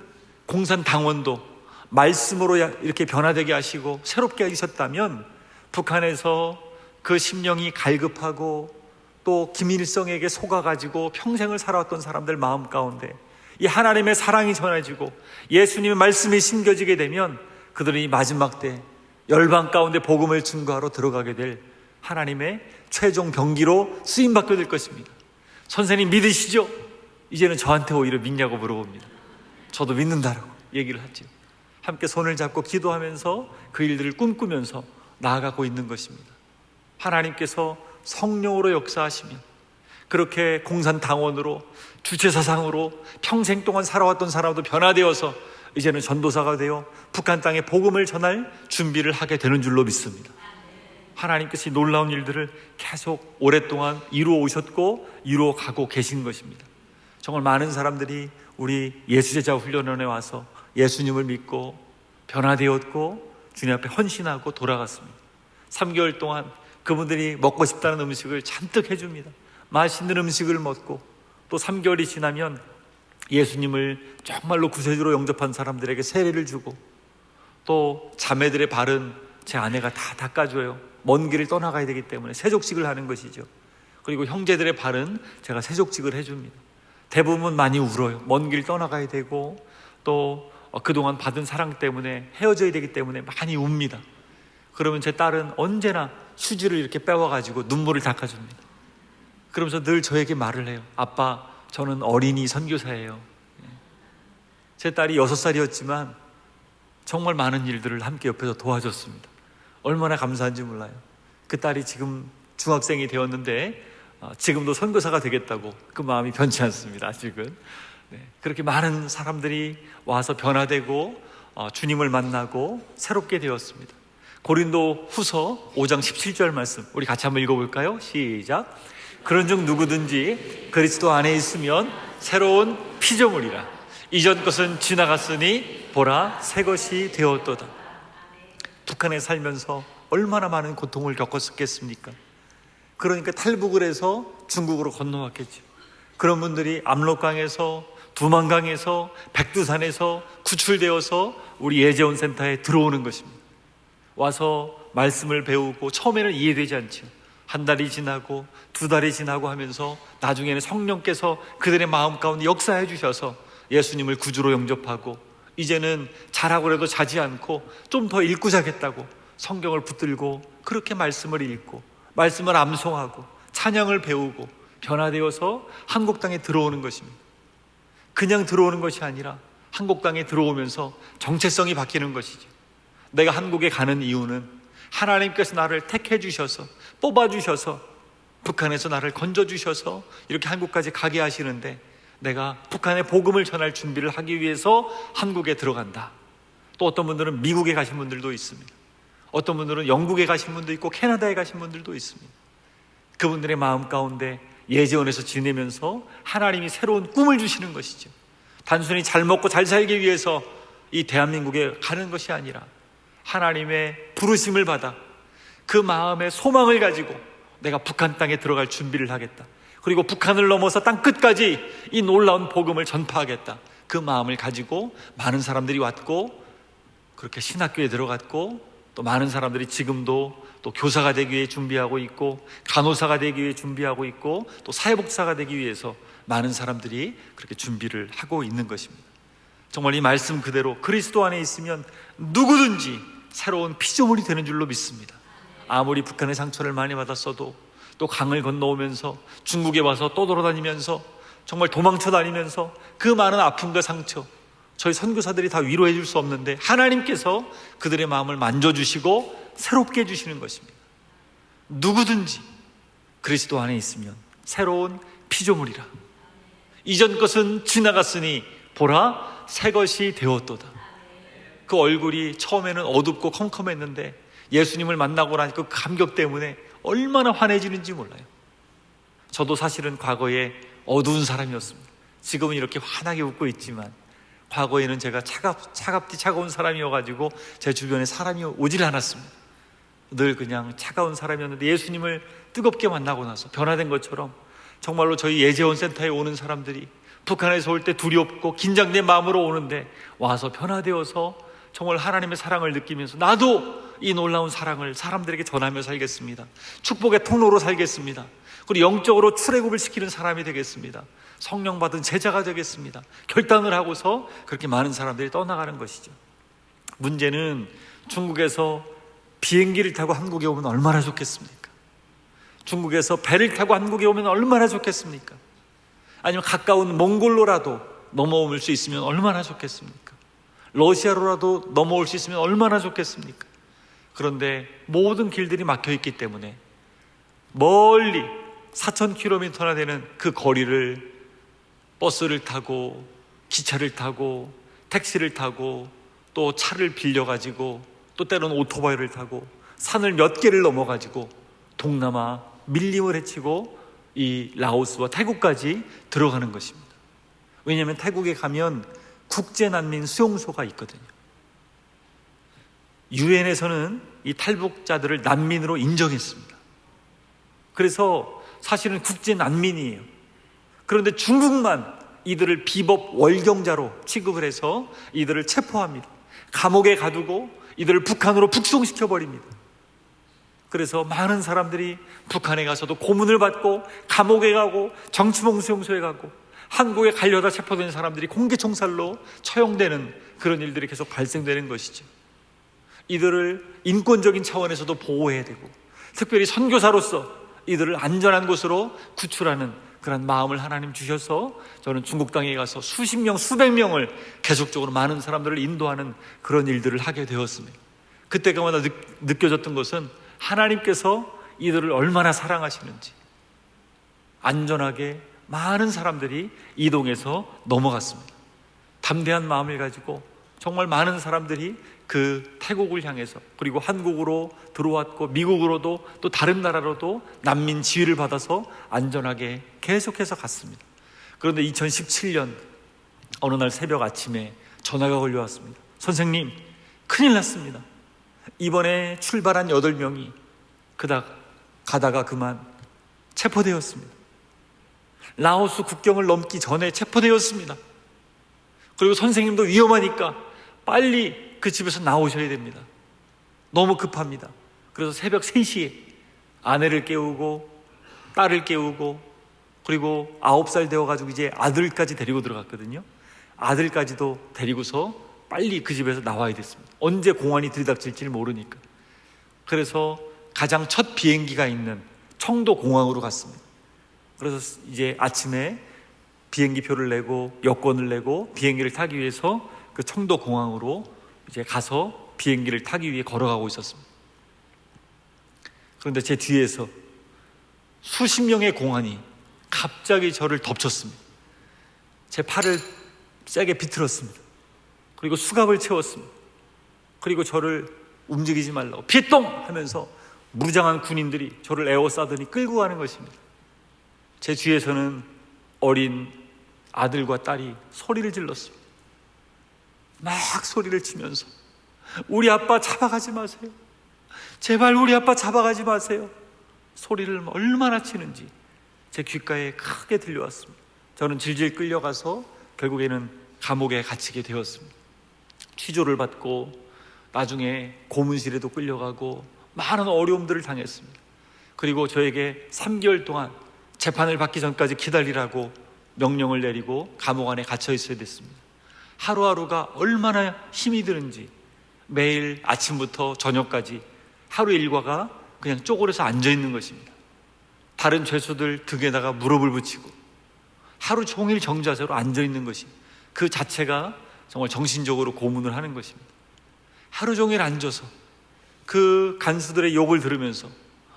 공산당원도 말씀으로 이렇게 변화되게 하시고 새롭게 하셨다면 북한에서 그 심령이 갈급하고 또 김일성에게 속아가지고 평생을 살아왔던 사람들 마음 가운데 이 하나님의 사랑이 전해지고 예수님의 말씀이 심겨지게 되면 그들은 이 마지막 때 열방 가운데 복음을 증거하러 들어가게 될 하나님의 최종 병기로 쓰임받게 될 것입니다. 선생님 믿으시죠? 이제는 저한테 오히려 믿냐고 물어봅니다. 저도 믿는다라고 얘기를 하죠. 함께 손을 잡고 기도하면서 그 일들을 꿈꾸면서 나아가고 있는 것입니다. 하나님께서 성령으로 역사하시면 그렇게 공산당원으로 주체사상으로 평생 동안 살아왔던 사람도 변화되어서 이제는 전도사가 되어 북한 땅에 복음을 전할 준비를 하게 되는 줄로 믿습니다. 하나님께서 이 놀라운 일들을 계속 오랫동안 이루어 오셨고 이루어 가고 계신 것입니다. 정말 많은 사람들이 우리 예수제자 훈련원에 와서 예수님을 믿고 변화되었고 주님 앞에 헌신하고 돌아갔습니다. 3개월 동안 그분들이 먹고 싶다는 음식을 잔뜩 해줍니다. 맛있는 음식을 먹고 또 3개월이 지나면 예수님을 정말로 구세주로 영접한 사람들에게 세례를 주고 또 자매들의 발은 제 아내가 다 닦아줘요. 먼 길을 떠나가야 되기 때문에 세족직을 하는 것이죠. 그리고 형제들의 발은 제가 세족직을 해줍니다. 대부분 많이 울어요. 먼 길 떠나가야 되고 또 그동안 받은 사랑 때문에 헤어져야 되기 때문에 많이 웁니다. 그러면 제 딸은 언제나 휴지를 이렇게 빼와가지고 눈물을 닦아줍니다. 그러면서 늘 저에게 말을 해요. 아빠, 저는 어린이 선교사예요. 제 딸이 6살이었지만 정말 많은 일들을 함께 옆에서 도와줬습니다. 얼마나 감사한지 몰라요. 그 딸이 지금 중학생이 되었는데 지금도 선교사가 되겠다고 그 마음이 변치 않습니다. 아직은. 그렇게 많은 사람들이 와서 변화되고 주님을 만나고 새롭게 되었습니다. 고린도 후서 5장 17절 말씀 우리 같이 한번 읽어볼까요? 시작. 그런즉 누구든지 그리스도 안에 있으면 새로운 피조물이라. 이전 것은 지나갔으니 보라 새 것이 되었도다. 북한에 살면서 얼마나 많은 고통을 겪었겠습니까? 그러니까 탈북을 해서 중국으로 건너왔겠죠. 그런 분들이 압록강에서 두만강에서 백두산에서 구출되어서 우리 예재원 센터에 들어오는 것입니다. 와서 말씀을 배우고 처음에는 이해되지 않죠. 한 달이 지나고 2달이 지나고 하면서 나중에는 성령께서 그들의 마음 가운데 역사해 주셔서 예수님을 구주로 영접하고 이제는 자라고 해도 자지 않고 좀 더 읽고 자겠다고 성경을 붙들고 그렇게 말씀을 읽고 말씀을 암송하고 찬양을 배우고 변화되어서 한국 땅에 들어오는 것입니다. 그냥 들어오는 것이 아니라 한국 땅에 들어오면서 정체성이 바뀌는 것이죠. 내가 한국에 가는 이유는 하나님께서 나를 택해 주셔서 뽑아 주셔서 북한에서 나를 건져 주셔서 이렇게 한국까지 가게 하시는데 내가 북한에 복음을 전할 준비를 하기 위해서 한국에 들어간다. 또 어떤 분들은 미국에 가신 분들도 있습니다. 어떤 분들은 영국에 가신 분도 있고 캐나다에 가신 분들도 있습니다. 그분들의 마음 가운데 예재원에서 지내면서 하나님이 새로운 꿈을 주시는 것이죠. 단순히 잘 먹고 잘 살기 위해서 이 대한민국에 가는 것이 아니라 하나님의 부르심을 받아 그 마음의 소망을 가지고 내가 북한 땅에 들어갈 준비를 하겠다. 그리고 북한을 넘어서 땅 끝까지 이 놀라운 복음을 전파하겠다. 그 마음을 가지고 많은 사람들이 왔고 그렇게 신학교에 들어갔고 또 많은 사람들이 지금도 또 교사가 되기 위해 준비하고 있고 간호사가 되기 위해 준비하고 있고 또 사회복지사가 되기 위해서 많은 사람들이 그렇게 준비를 하고 있는 것입니다. 정말 이 말씀 그대로 그리스도 안에 있으면 누구든지 새로운 피조물이 되는 줄로 믿습니다. 아무리 북한의 상처를 많이 받았어도 또 강을 건너오면서 중국에 와서 또 돌아다니면서 정말 도망쳐 다니면서 그 많은 아픔과 상처 저희 선교사들이 다 위로해 줄 수 없는데 하나님께서 그들의 마음을 만져주시고 새롭게 해주시는 것입니다. 누구든지 그리스도 안에 있으면 새로운 피조물이라. 이전 것은 지나갔으니 보라 새 것이 되었도다. 그 얼굴이 처음에는 어둡고 컴컴했는데 예수님을 만나고 나니까 그 감격 때문에 얼마나 환해지는지 몰라요. 저도 사실은 과거에 어두운 사람이었습니다. 지금은 이렇게 환하게 웃고 있지만 과거에는 제가 차가운 사람이어가지고 제 주변에 사람이 오질 않았습니다. 늘 그냥 차가운 사람이었는데 예수님을 뜨겁게 만나고 나서 변화된 것처럼 정말로 저희 예재원 센터에 오는 사람들이 북한에서 올 때 두렵고 긴장된 마음으로 오는데 와서 변화되어서 정말 하나님의 사랑을 느끼면서 나도 이 놀라운 사랑을 사람들에게 전하며 살겠습니다. 축복의 통로로 살겠습니다. 그리고 영적으로 출애굽을 시키는 사람이 되겠습니다. 성령 받은 제자가 되겠습니다. 결단을 하고서 그렇게 많은 사람들이 떠나가는 것이죠. 문제는 중국에서 비행기를 타고 한국에 오면 얼마나 좋겠습니까? 중국에서 배를 타고 한국에 오면 얼마나 좋겠습니까? 아니면 가까운 몽골로라도 넘어올 수 있으면 얼마나 좋겠습니까? 러시아로라도 넘어올 수 있으면 얼마나 좋겠습니까? 그런데 모든 길들이 막혀 있기 때문에 멀리 4,000km나 되는 그 거리를 버스를 타고 기차를 타고 택시를 타고 또 차를 빌려가지고 또 때로는 오토바이를 타고 산을 몇 개를 넘어가지고 동남아 밀림을 헤치고 이 라오스와 태국까지 들어가는 것입니다. 왜냐하면 태국에 가면 국제난민 수용소가 있거든요. 유엔에서는 이 탈북자들을 난민으로 인정했습니다. 그래서 사실은 국제난민이에요. 그런데 중국만 이들을 비법 월경자로 취급을 해서 이들을 체포합니다. 감옥에 가두고 이들을 북한으로 북송시켜버립니다. 그래서 많은 사람들이 북한에 가서도 고문을 받고 감옥에 가고 정치봉수용소에 가고 한국에 가려다 체포된 사람들이 공개총살로 처형되는 그런 일들이 계속 발생되는 것이죠. 이들을 인권적인 차원에서도 보호해야 되고 특별히 선교사로서 이들을 안전한 곳으로 구출하는 그런 마음을 하나님 주셔서 저는 중국 땅에 가서 수십 명, 수백 명을 계속적으로 많은 사람들을 인도하는 그런 일들을 하게 되었습니다. 그때가마다 느껴졌던 것은 하나님께서 이들을 얼마나 사랑하시는지. 안전하게 많은 사람들이 이동해서 넘어갔습니다. 담대한 마음을 가지고 정말 많은 사람들이 그 태국을 향해서 그리고 한국으로 들어왔고 미국으로도 또 다른 나라로도 난민 지위를 받아서 안전하게 계속해서 갔습니다. 그런데 2017년 어느 날 새벽 아침에 전화가 걸려왔습니다. 선생님, 큰일 났습니다. 이번에 출발한 8명이 그닥 가다가 그만 체포되었습니다. 라오스 국경을 넘기 전에 체포되었습니다. 그리고 선생님도 위험하니까 빨리 그 집에서 나오셔야 됩니다. 너무 급합니다. 그래서 새벽 3시에 아내를 깨우고 딸을 깨우고 그리고 9살 되어가지고 이제 아들까지 데리고 들어갔거든요. 아들까지도 데리고서 빨리 그 집에서 나와야 됐습니다. 언제 공안이 들이닥칠지 모르니까. 그래서 가장 첫 비행기가 있는 청도 공항으로 갔습니다. 그래서 이제 아침에 비행기표를 내고 여권을 내고 비행기를 타기 위해서 그 청도 공항으로 이제 가서 비행기를 타기 위해 걸어가고 있었습니다. 그런데 제 뒤에서 수십 명의 공안이 갑자기 저를 덮쳤습니다. 제 팔을 세게 비틀었습니다. 그리고 수갑을 채웠습니다. 그리고 저를 움직이지 말라고 피똥 하면서 무장한 군인들이 저를 에워싸더니 끌고 가는 것입니다. 제 뒤에서는 어린 아들과 딸이 소리를 질렀습니다. 막 소리를 치면서 우리 아빠 잡아가지 마세요. 제발 우리 아빠 잡아가지 마세요. 소리를 얼마나 치는지 제 귓가에 크게 들려왔습니다. 저는 질질 끌려가서 결국에는 감옥에 갇히게 되었습니다. 취조를 받고 나중에 고문실에도 끌려가고 많은 어려움들을 당했습니다. 그리고 저에게 3개월 동안 재판을 받기 전까지 기다리라고 명령을 내리고 감옥 안에 갇혀 있어야 됐습니다. 하루하루가 얼마나 힘이 드는지 매일 아침부터 저녁까지 하루 일과가 그냥 쪼그려서 앉아있는 것입니다. 다른 죄수들 등에다가 무릎을 붙이고 하루 종일 정자세로 앉아있는 것이 그 자체가 정말 정신적으로 고문을 하는 것입니다. 하루 종일 앉아서 그 간수들의 욕을 들으면서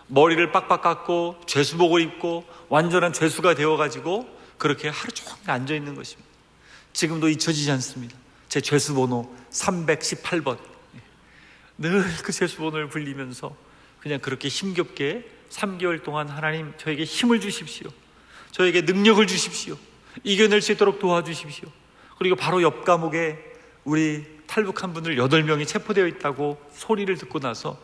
머리를 빡빡 깎고 죄수복을 입고 완전한 죄수가 되어가지고 그렇게 하루 종일 앉아있는 것입니다. 지금도 잊혀지지 않습니다. 제 죄수번호 318번. 늘 그 죄수번호를 불리면서 그냥 그렇게 힘겹게 3개월 동안 하나님 저에게 힘을 주십시오. 저에게 능력을 주십시오. 이겨낼 수 있도록 도와주십시오. 그리고 바로 옆 감옥에 우리 탈북한 분들 8명이 체포되어 있다고 소리를 듣고 나서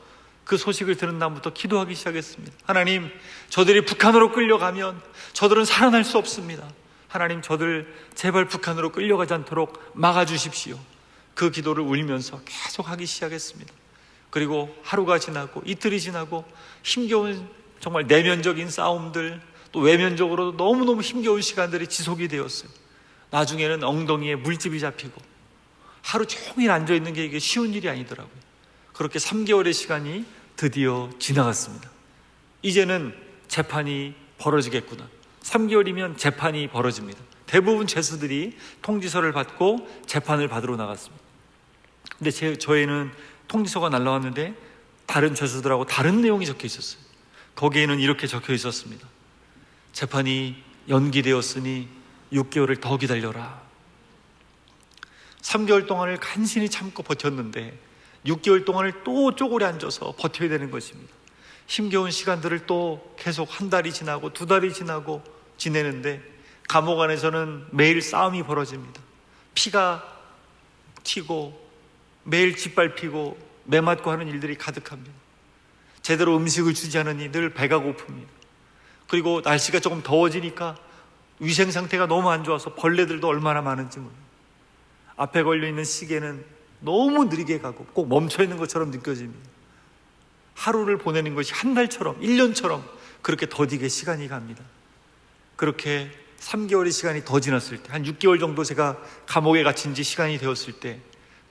그 소식을 들은 다음부터 기도하기 시작했습니다. 하나님, 저들이 북한으로 끌려가면 저들은 살아날 수 없습니다. 하나님, 저들 제발 북한으로 끌려가지 않도록 막아주십시오. 그 기도를 울면서 계속 하기 시작했습니다. 그리고 하루가 지나고 이틀이 지나고 힘겨운 정말 내면적인 싸움들, 또 외면적으로도 너무너무 힘겨운 시간들이 지속이 되었어요. 나중에는 엉덩이에 물집이 잡히고 하루 종일 앉아있는 게 이게 쉬운 일이 아니더라고요. 그렇게 3개월의 시간이 드디어 지나갔습니다. 이제는 재판이 벌어지겠구나. 3개월이면 재판이 벌어집니다. 대부분 죄수들이 통지서를 받고 재판을 받으러 나갔습니다. 근데 저희는 통지서가 날라왔는데 다른 죄수들하고 다른 내용이 적혀 있었어요. 거기에는 이렇게 적혀 있었습니다. 재판이 연기되었으니 6개월을 더 기다려라. 3개월 동안을 간신히 참고 버텼는데 6개월 동안을 또 쪼그려 앉아서 버텨야 되는 것입니다. 힘겨운 시간들을 또 계속 한 달이 지나고 2달이 지나고 지내는데 감옥 안에서는 매일 싸움이 벌어집니다. 피가 튀고 매일 짓밟히고 매맞고 하는 일들이 가득합니다. 제대로 음식을 주지 않으니 늘 배가 고픕니다. 그리고 날씨가 조금 더워지니까 위생 상태가 너무 안 좋아서 벌레들도 얼마나 많은지 모릅니다. 앞에 걸려있는 시계는 너무 느리게 가고 꼭 멈춰있는 것처럼 느껴집니다. 하루를 보내는 것이 한 달처럼 1년처럼 그렇게 더디게 시간이 갑니다. 그렇게 3개월의 시간이 더 지났을 때, 한 6개월 정도 제가 감옥에 갇힌 지 시간이 되었을 때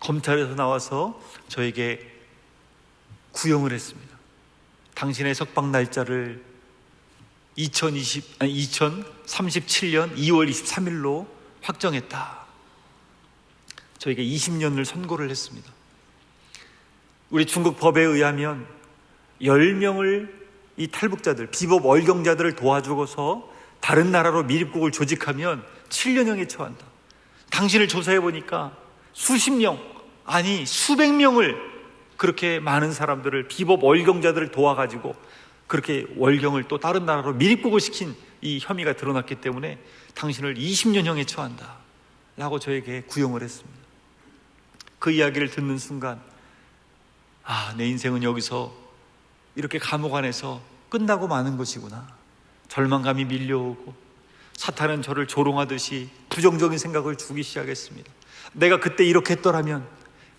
검찰에서 나와서 저에게 구형을 했습니다. 당신의 석방 날짜를 2037년 2월 23일로 확정했다. 저에게 20년을 선고를 했습니다. 우리 중국 법에 의하면 10명을 이 탈북자들, 비법 월경자들을 도와주고서 다른 나라로 미입국을 조직하면 7년형에 처한다. 당신을 조사해 보니까 수십 명, 아니 수백 명을, 그렇게 많은 사람들을, 비법 월경자들을 도와가지고 그렇게 월경을 또 다른 나라로 미입국을 시킨 이 혐의가 드러났기 때문에 당신을 20년형에 처한다 라고 저에게 구형을 했습니다. 그 이야기를 듣는 순간 내 인생은 여기서 이렇게 감옥 안에서 끝나고 마는 것이구나. 절망감이 밀려오고 사탄은 저를 조롱하듯이 부정적인 생각을 주기 시작했습니다. 내가 그때 이렇게 했더라면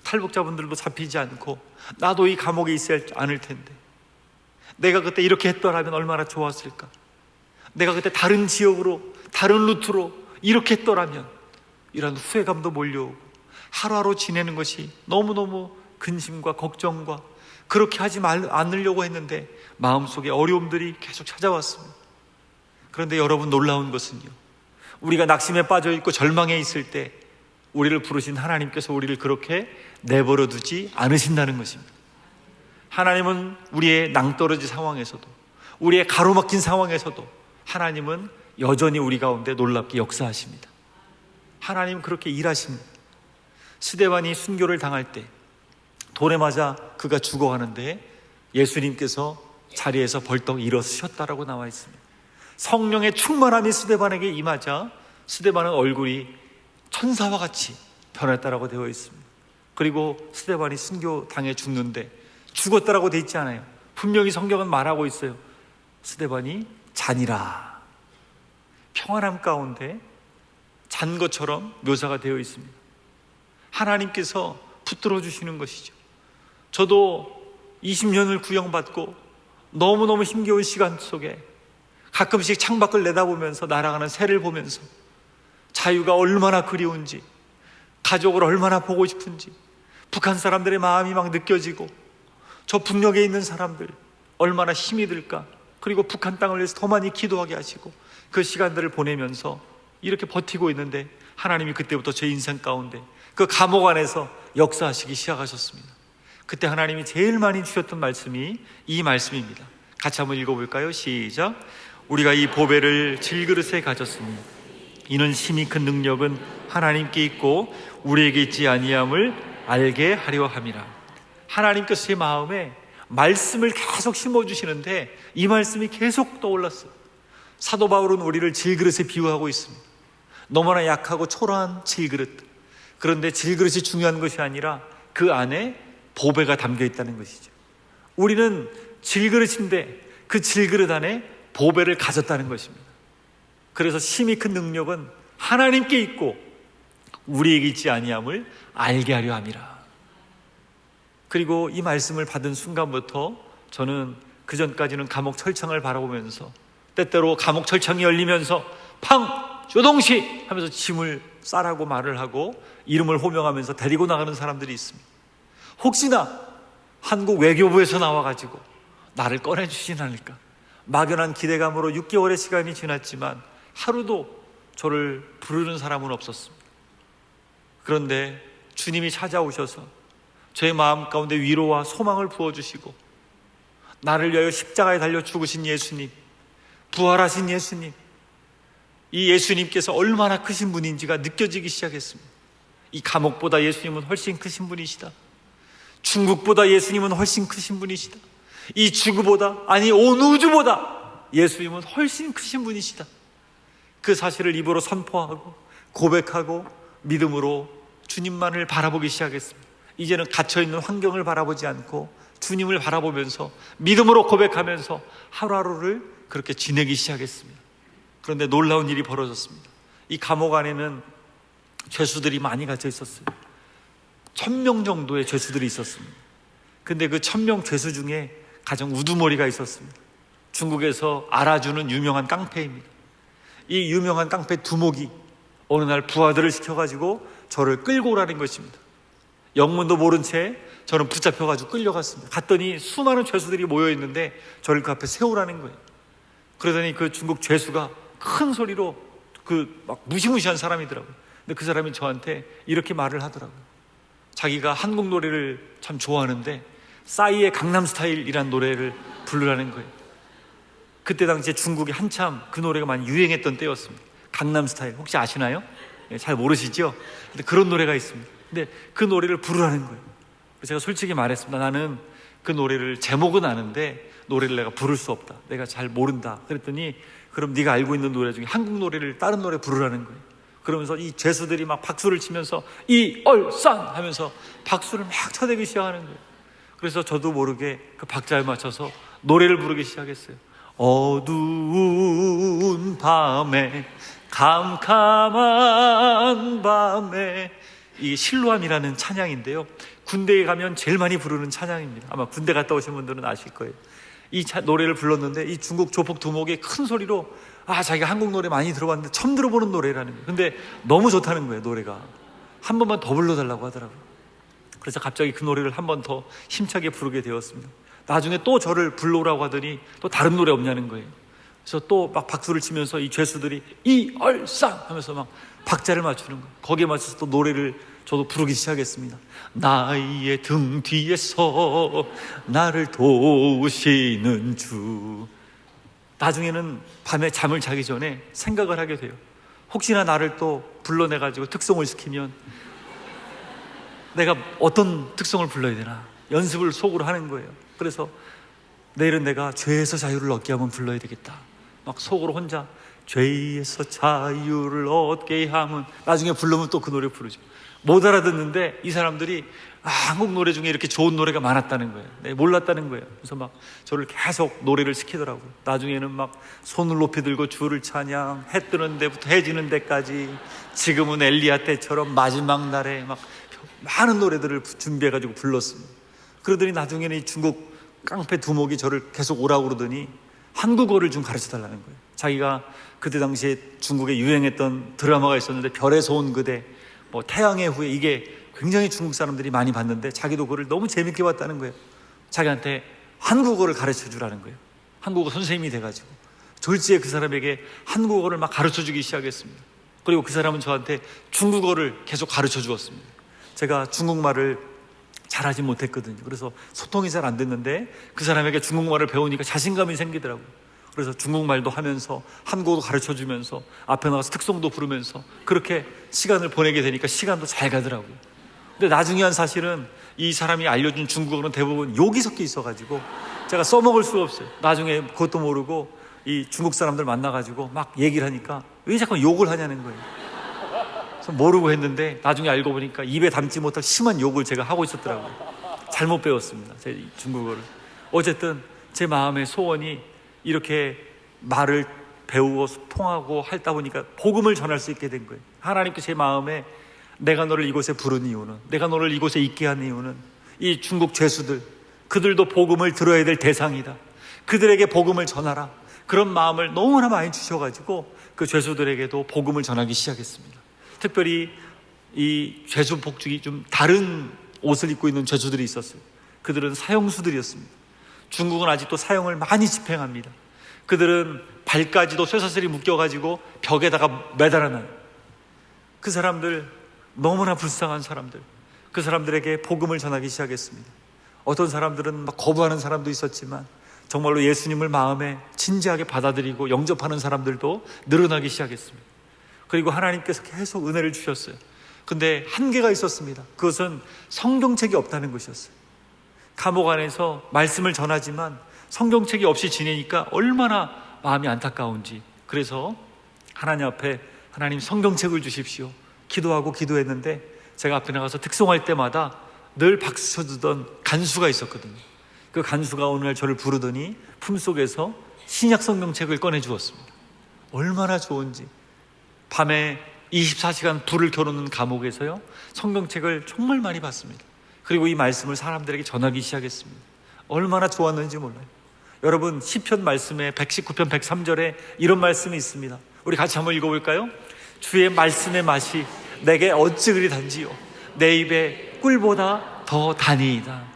탈북자분들도 잡히지 않고 나도 이 감옥에 있어야 않을 텐데, 내가 그때 이렇게 했더라면 얼마나 좋았을까. 내가 그때 다른 지역으로, 다른 루트로 이렇게 했더라면, 이런 후회감도 몰려오고 하루하루 지내는 것이 너무너무 근심과 걱정과, 그렇게 하지 않으려고 했는데 마음속에 어려움들이 계속 찾아왔습니다. 그런데 여러분, 놀라운 것은요, 우리가 낙심에 빠져있고 절망에 있을 때 우리를 부르신 하나님께서 우리를 그렇게 내버려 두지 않으신다는 것입니다. 하나님은 우리의 낭떠러지 상황에서도, 우리의 가로막힌 상황에서도 하나님은 여전히 우리 가운데 놀랍게 역사하십니다. 하나님은 그렇게 일하십니다. 스데반이 순교를 당할 때 돌에 맞아 그가 죽어가는데 예수님께서 자리에서 벌떡 일어서셨다라고 나와 있습니다. 성령의 충만함이 스데반에게 임하자 스데반은 얼굴이 천사와 같이 변했다라고 되어 있습니다. 그리고 스데반이 순교당해 죽는데 죽었다라고 되어 있지 않아요. 분명히 성경은 말하고 있어요. 스데반이 잔이라, 평안함 가운데 잔 것처럼 묘사가 되어 있습니다. 하나님께서 붙들어 주시는 것이죠. 저도 20년을 구형받고 너무너무 힘겨운 시간 속에 가끔씩 창밖을 내다보면서 날아가는 새를 보면서 자유가 얼마나 그리운지, 가족을 얼마나 보고 싶은지, 북한 사람들의 마음이 막 느껴지고, 저 북녘에 있는 사람들 얼마나 힘이 들까, 그리고 북한 땅을 위해서 더 많이 기도하게 하시고, 그 시간들을 보내면서 이렇게 버티고 있는데 하나님이 그때부터 제 인생 가운데 그 감옥 안에서 역사하시기 시작하셨습니다. 그때 하나님이 제일 많이 주셨던 말씀이 이 말씀입니다. 같이 한번 읽어볼까요? 시작. 우리가 이 보배를 질그릇에 가졌으니 이는 심히 큰 능력은 하나님께 있고 우리에게 있지 아니함을 알게 하려 함이라. 하나님께서 제 마음에 말씀을 계속 심어주시는데 이 말씀이 계속 떠올랐어요. 사도 바울은 우리를 질그릇에 비유하고 있습니다. 너무나 약하고 초라한 질그릇. 그런데 질그릇이 중요한 것이 아니라 그 안에 보배가 담겨 있다는 것이죠. 우리는 질그릇인데 그 질그릇 안에 보배를 가졌다는 것입니다. 그래서 심히 큰 능력은 하나님께 있고 우리에게 있지 아니함을 알게 하려 함이라. 그리고 이 말씀을 받은 순간부터 저는 그 전까지는 감옥 철창을 바라보면서 때때로 감옥 철창이 열리면서 팡! 요동시! 하면서 짐을 싸라고 말을 하고 이름을 호명하면서 데리고 나가는 사람들이 있습니다. 혹시나 한국 외교부에서 나와가지고 나를 꺼내주진 않을까, 막연한 기대감으로 6개월의 시간이 지났지만 하루도 저를 부르는 사람은 없었습니다. 그런데 주님이 찾아오셔서 제 마음 가운데 위로와 소망을 부어주시고 나를 위하여 십자가에 달려 죽으신 예수님, 부활하신 예수님, 이 예수님께서 얼마나 크신 분인지가 느껴지기 시작했습니다. 이 감옥보다 예수님은 훨씬 크신 분이시다. 중국보다 예수님은 훨씬 크신 분이시다. 이 지구보다, 아니 온 우주보다 예수님은 훨씬 크신 분이시다. 그 사실을 입으로 선포하고 고백하고 믿음으로 주님만을 바라보기 시작했습니다. 이제는 갇혀있는 환경을 바라보지 않고 주님을 바라보면서 믿음으로 고백하면서 하루하루를 그렇게 지내기 시작했습니다. 그런데 놀라운 일이 벌어졌습니다. 이 감옥 안에는 죄수들이 많이 갇혀 있었어요. 1000명 정도의 죄수들이 있었습니다. 근데 그 1000명 죄수 중에 가장 우두머리가 있었습니다. 중국에서 알아주는 유명한 깡패입니다. 이 유명한 깡패 두목이 어느 날 부하들을 시켜가지고 저를 끌고 오라는 것입니다. 영문도 모른 채 저는 붙잡혀가지고 끌려갔습니다. 갔더니 수많은 죄수들이 모여있는데 저를 그 앞에 세우라는 거예요. 그러더니 그 중국 죄수가 큰 소리로 막 무시무시한 사람이더라고요. 근데 그 사람이 저한테 이렇게 말을 하더라고요. 자기가 한국 노래를 참 좋아하는데 싸이의 강남스타일이란 노래를 부르라는 거예요. 그때 당시에 중국이 한참 그 노래가 많이 유행했던 때였습니다. 강남스타일 혹시 아시나요? 잘 모르시죠? 근데 그런 노래가 있습니다. 근데 그 노래를 부르라는 거예요. 그래서 제가 솔직히 말했습니다. 나는 그 노래를 제목은 아는데 노래를 내가 부를 수 없다. 내가 잘 모른다. 그랬더니 그럼 네가 알고 있는 노래 중에 한국 노래를 다른 노래 부르라는 거예요. 그러면서 이 죄수들이 막 박수를 치면서 이얼산 하면서 박수를 막 쳐대기 시작하는 거예요. 그래서 저도 모르게 그 박자에 맞춰서 노래를 부르기 시작했어요. 어두운 밤에 캄캄한 밤에, 이게 실로암이라는 찬양인데요, 군대에 가면 제일 많이 부르는 찬양입니다. 아마 군대 갔다 오신 분들은 아실 거예요. 이 노래를 불렀는데 이 중국 조폭 두목이 큰 소리로 자기가 한국 노래 많이 들어봤는데 처음 들어보는 노래라는 거예요. 근데 너무 좋다는 거예요. 노래가 한 번만 더 불러달라고 하더라고요. 그래서 갑자기 그 노래를 한 번 더 힘차게 부르게 되었습니다. 나중에 또 저를 불러오라고 하더니 또 다른 노래 없냐는 거예요. 그래서 또 막 박수를 치면서 이 죄수들이 이얼상 하면서 막 박자를 맞추는 거예요. 거기에 맞춰서 또 노래를 저도 부르기 시작했습니다. 나의 등 뒤에서 나를 도우시는 주. 나중에는 밤에 잠을 자기 전에 생각을 하게 돼요. 혹시나 나를 또 불러내가지고 특송을 시키면 내가 어떤 특송을 불러야 되나 연습을 속으로 하는 거예요. 그래서 내일은 내가 죄에서 자유를 얻게 하면 불러야 되겠다. 막 속으로 혼자 죄에서 자유를 얻게 하면, 나중에 부르면 또 그 노래 부르죠. 못 알아듣는데 이 사람들이 한국 노래 중에 이렇게 좋은 노래가 많았다는 거예요. 네, 몰랐다는 거예요. 그래서 막 저를 계속 노래를 시키더라고요. 나중에는 막 손을 높이 들고 주를 찬양, 해 뜨는 데부터 해 지는 데까지, 지금은 엘리야 때처럼 마지막 날에 막 많은 노래들을 준비해가지고 불렀습니다. 그러더니 나중에는 이 중국 깡패 두목이 저를 계속 오라고 그러더니 한국어를 좀 가르쳐달라는 거예요. 자기가 그때 당시에 중국에 유행했던 드라마가 있었는데 별에서 온 그대, 뭐 태양의 후예, 이게 굉장히 중국 사람들이 많이 봤는데 자기도 그걸 너무 재밌게 봤다는 거예요. 자기한테 한국어를 가르쳐 주라는 거예요. 한국어 선생님이 돼가지고 졸지에 그 사람에게 한국어를 막 가르쳐 주기 시작했습니다. 그리고 그 사람은 저한테 중국어를 계속 가르쳐 주었습니다. 제가 중국말을 잘하지 못했거든요. 그래서 소통이 잘 안 됐는데 그 사람에게 중국말을 배우니까 자신감이 생기더라고요. 그래서 중국말도 하면서 한국어도 가르쳐 주면서 앞에 나가서 특송도 부르면서 그렇게 시간을 보내게 되니까 시간도 잘 가더라고요. 근데 나중에 한 사실은 이 사람이 알려준 중국어는 대부분 욕이 섞여 있어가지고 제가 써먹을 수가 없어요. 나중에 그것도 모르고 이 중국 사람들 만나가지고 막 얘기를 하니까 왜 자꾸 욕을 하냐는 거예요. 그래서 모르고 했는데 나중에 알고 보니까 입에 담지 못할 심한 욕을 제가 하고 있었더라고요. 잘못 배웠습니다, 제 중국어를. 어쨌든 제 마음의 소원이 이렇게 말을 배우고 소통하고 하다 보니까 복음을 전할 수 있게 된 거예요. 하나님께 제 마음에 내가 너를 이곳에 부른 이유는, 내가 너를 이곳에 있게 한 이유는 이 중국 죄수들, 그들도 복음을 들어야 될 대상이다. 그들에게 복음을 전하라. 그런 마음을 너무나 많이 주셔가지고 그 죄수들에게도 복음을 전하기 시작했습니다. 특별히 이 죄수 복중이 좀 다른 옷을 입고 있는 죄수들이 있었어요. 그들은 사형수들이었습니다. 중국은 아직도 사형을 많이 집행합니다. 그들은 발까지도 쇠사슬이 묶여가지고 벽에다가 매달아놔요. 그 사람들, 너무나 불쌍한 사람들, 그 사람들에게 복음을 전하기 시작했습니다. 어떤 사람들은 막 거부하는 사람도 있었지만 정말로 예수님을 마음에 진지하게 받아들이고 영접하는 사람들도 늘어나기 시작했습니다. 그리고 하나님께서 계속 은혜를 주셨어요. 근데 한계가 있었습니다. 그것은 성경책이 없다는 것이었어요. 감옥 안에서 말씀을 전하지만 성경책이 없이 지내니까 얼마나 마음이 안타까운지, 그래서 하나님 앞에 하나님 성경책을 주십시오 기도하고 기도했는데, 제가 앞에 나가서 특송할 때마다 늘 박수 쳐주던 간수가 있었거든요. 그 간수가 어느 날 저를 부르더니 품속에서 신약 성경책을 꺼내 주었습니다. 얼마나 좋은지. 밤에 24시간 불을 켜놓는 감옥에서요, 성경책을 정말 많이 봤습니다. 그리고 이 말씀을 사람들에게 전하기 시작했습니다. 얼마나 좋았는지 몰라요. 여러분, 시편 말씀에 119편 103절에 이런 말씀이 있습니다. 우리 같이 한번 읽어볼까요? 주의 말씀의 맛이 내게 어찌 그리 단지요, 내 입에 꿀보다 더 다니이다.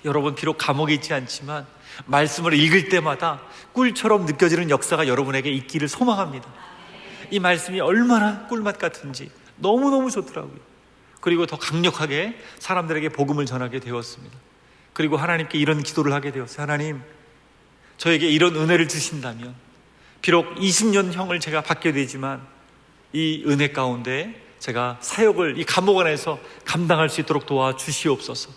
여러분, 비록 감옥에 있지 않지만 말씀을 읽을 때마다 꿀처럼 느껴지는 역사가 여러분에게 있기를 소망합니다. 이 말씀이 얼마나 꿀맛 같은지 너무너무 좋더라고요. 그리고 더 강력하게 사람들에게 복음을 전하게 되었습니다. 그리고 하나님께 이런 기도를 하게 되었어요. 하나님, 저에게 이런 은혜를 주신다면, 비록 20년형을 제가 받게 되지만 이 은혜 가운데 제가 사역을 이 감옥 안에서 감당할 수 있도록 도와주시옵소서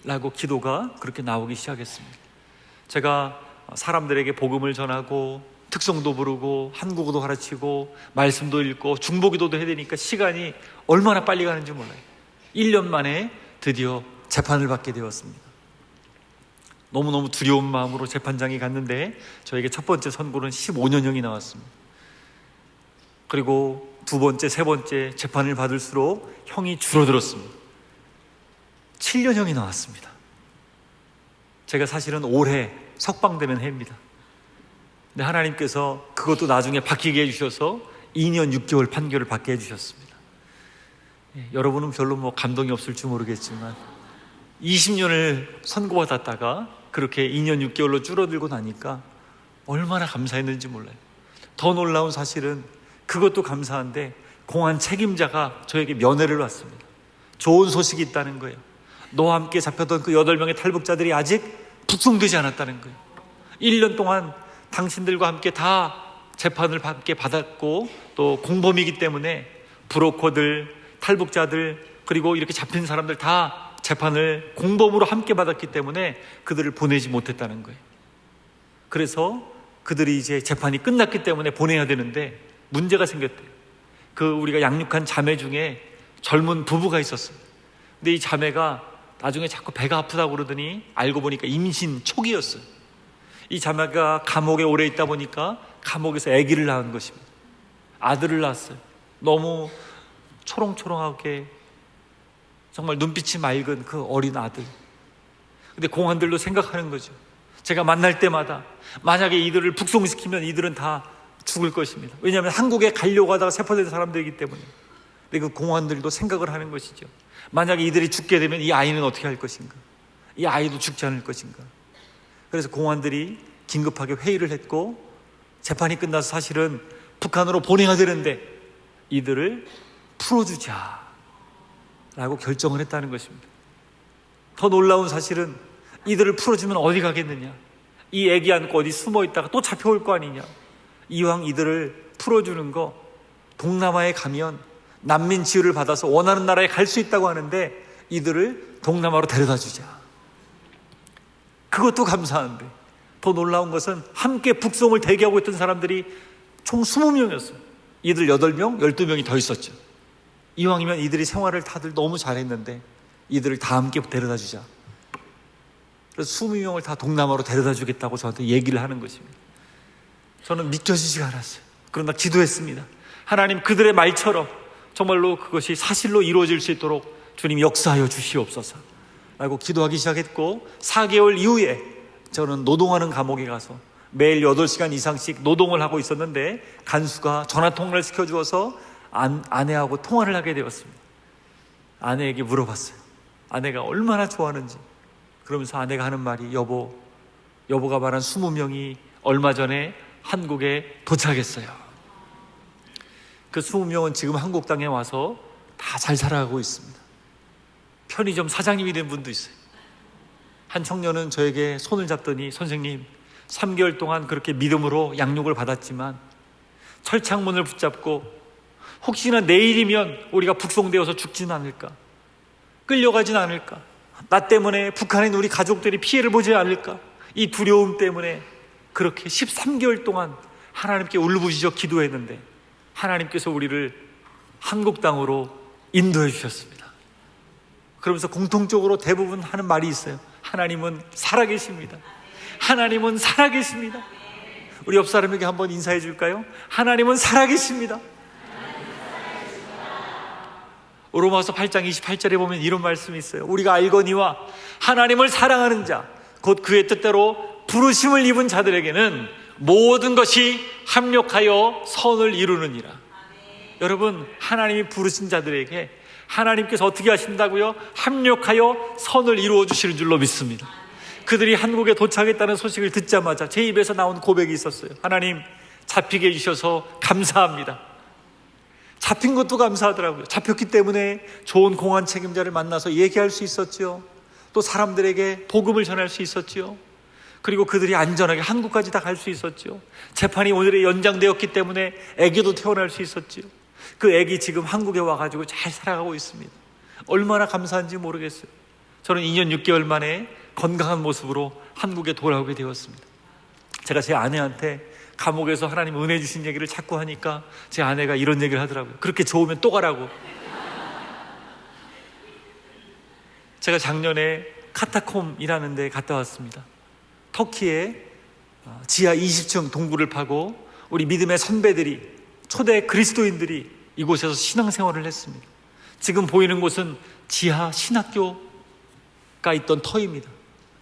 라고 기도가 그렇게 나오기 시작했습니다. 제가 사람들에게 복음을 전하고 특성도 부르고 한국어도 가르치고 말씀도 읽고 중보기도도 해야 되니까 시간이 얼마나 빨리 가는지 몰라요. 1년 만에 드디어 재판을 받게 되었습니다. 너무너무 두려운 마음으로 재판장에 갔는데 저에게 첫 번째 선고는 15년형이 나왔습니다. 그리고 두 번째, 세 번째 재판을 받을수록 형이 줄어들었습니다. 7년형이 나왔습니다. 제가 사실은 올해 석방되는 해입니다. 근데 하나님께서 그것도 나중에 바뀌게 해주셔서 2년 6개월 판결을 받게 해주셨습니다. 여러분은 별로 감동이 없을지 모르겠지만 20년을 선고받았다가 그렇게 2년 6개월로 줄어들고 나니까 얼마나 감사했는지 몰라요. 더 놀라운 사실은 그것도 감사한데 공안 책임자가 저에게 면회를 왔습니다. 좋은 소식이 있다는 거예요. 너와 함께 잡혔던 그 8명의 탈북자들이 아직 북송되지 않았다는 거예요. 1년 동안 당신들과 함께 다 재판을 함께 받았고 또 공범이기 때문에 브로커들, 탈북자들, 그리고 이렇게 잡힌 사람들 다 재판을 공범으로 함께 받았기 때문에 그들을 보내지 못했다는 거예요. 그래서 그들이 이제 재판이 끝났기 때문에 보내야 되는데 문제가 생겼대요. 우리가 양육한 자매 중에 젊은 부부가 있었어요. 근데 이 자매가 나중에 자꾸 배가 아프다고 그러더니 알고 보니까 임신 초기였어요. 이 자매가 감옥에 오래 있다 보니까 감옥에서 아기를 낳은 것입니다. 아들을 낳았어요. 너무 초롱초롱하게 정말 눈빛이 맑은 그 어린 아들. 근데 공안들도 생각하는 거죠. 제가 만날 때마다 만약에 이들을 북송시키면 이들은 다 죽을 것입니다. 왜냐하면 한국에 가려고 하다가 세포된 사람들이기 때문에. 근데 그 공안들도 생각을 하는 것이죠. 만약에 이들이 죽게 되면 이 아이는 어떻게 할 것인가? 이 아이도 죽지 않을 것인가? 그래서 공안들이 긴급하게 회의를 했고 재판이 끝나서 사실은 북한으로 보내야 되는데 이들을 풀어주자 라고 결정을 했다는 것입니다. 더 놀라운 사실은 이들을 풀어주면 어디 가겠느냐? 이 애기 안고 어디 숨어 있다가 또 잡혀올 거 아니냐? 이왕 이들을 풀어주는 거, 동남아에 가면 난민 지위를 받아서 원하는 나라에 갈 수 있다고 하는데 이들을 동남아로 데려다 주자. 그것도 감사한데 더 놀라운 것은 함께 북송을 대기하고 있던 사람들이 총 20명이었어요. 이들 8명, 12명이 더 있었죠. 이왕이면 이들이 생활을 다들 너무 잘했는데 이들을 다 함께 데려다 주자. 그래서 20명을 다 동남아로 데려다 주겠다고 저한테 얘기를 하는 것입니다. 저는 믿겨지지가 않았어요. 그러나 기도했습니다. 하나님, 그들의 말처럼 정말로 그것이 사실로 이루어질 수 있도록 주님 역사하여 주시옵소서 라고 기도하기 시작했고, 4개월 이후에 저는 노동하는 감옥에 가서 매일 8시간 이상씩 노동을 하고 있었는데, 간수가 전화통화를 시켜주어서 아내하고 통화를 하게 되었습니다. 아내에게 물어봤어요. 아내가 얼마나 좋아하는지. 그러면서 아내가 하는 말이, 여보가 말한 20명이 얼마 전에 한국에 도착했어요. 그 20명은 지금 한국 땅에 와서 다 잘 살아가고 있습니다. 편의점 사장님이 된 분도 있어요. 한 청년은 저에게 손을 잡더니, 선생님, 3개월 동안 그렇게 믿음으로 양육을 받았지만 철창문을 붙잡고 혹시나 내일이면 우리가 북송되어서 죽지는 않을까, 끌려가진 않을까, 나 때문에 북한에 있는 우리 가족들이 피해를 보지 않을까, 이 두려움 때문에 그렇게 13개월 동안 하나님께 울부짖어 기도했는데, 하나님께서 우리를 한국 땅으로 인도해 주셨습니다. 그러면서 공통적으로 대부분 하는 말이 있어요. 하나님은 살아계십니다. 하나님은 살아계십니다. 우리 옆 사람에게 한번 인사해 줄까요? 하나님은 살아계십니다. 로마서 8장 28절에 보면 이런 말씀이 있어요. 우리가 알거니와 하나님을 사랑하는 자, 곧 그의 뜻대로 부르심을 입은 자들에게는 모든 것이 합력하여 선을 이루느니라. 여러분, 하나님이 부르신 자들에게 하나님께서 어떻게 하신다고요? 합력하여 선을 이루어 주시는 줄로 믿습니다. 그들이 한국에 도착했다는 소식을 듣자마자 제 입에서 나온 고백이 있었어요. 하나님, 잡히게 해주셔서 감사합니다. 잡힌 것도 감사하더라고요. 잡혔기 때문에 좋은 공안 책임자를 만나서 얘기할 수 있었죠. 또 사람들에게 복음을 전할 수 있었죠. 그리고 그들이 안전하게 한국까지 다 갈 수 있었죠. 재판이 오늘에 연장되었기 때문에 아기도 태어날 수 있었죠. 그 아기 지금 한국에 와가지고 잘 살아가고 있습니다. 얼마나 감사한지 모르겠어요. 저는 2년 6개월 만에 건강한 모습으로 한국에 돌아오게 되었습니다. 제가 제 아내한테 감옥에서 하나님 은혜 주신 얘기를 자꾸 하니까 제 아내가 이런 얘기를 하더라고요. 그렇게 좋으면 또 가라고. 제가 작년에 카타콤이라는 데 갔다 왔습니다. 터키에 지하 20층 동굴을 파고 우리 믿음의 선배들이, 초대 그리스도인들이 이곳에서 신앙생활을 했습니다. 지금 보이는 곳은 지하 신학교가 있던 터입니다.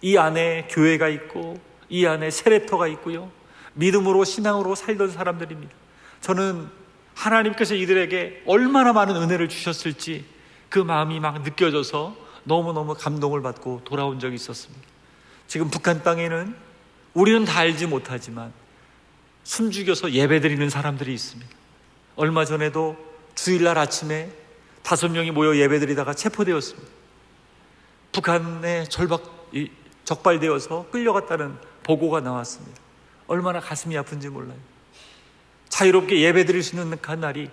이 안에 교회가 있고 이 안에 세례터가 있고요, 믿음으로 신앙으로 살던 사람들입니다. 저는 하나님께서 이들에게 얼마나 많은 은혜를 주셨을지 그 마음이 막 느껴져서 너무너무 감동을 받고 돌아온 적이 있었습니다. 지금 북한 땅에는 우리는 다 알지 못하지만 숨죽여서 예배드리는 사람들이 있습니다. 얼마 전에도 주일날 아침에 5명이 모여 예배드리다가 체포되었습니다. 북한에 적발되어서 끌려갔다는 보고가 나왔습니다. 얼마나 가슴이 아픈지 몰라요. 자유롭게 예배드릴 수 있는 그 날이,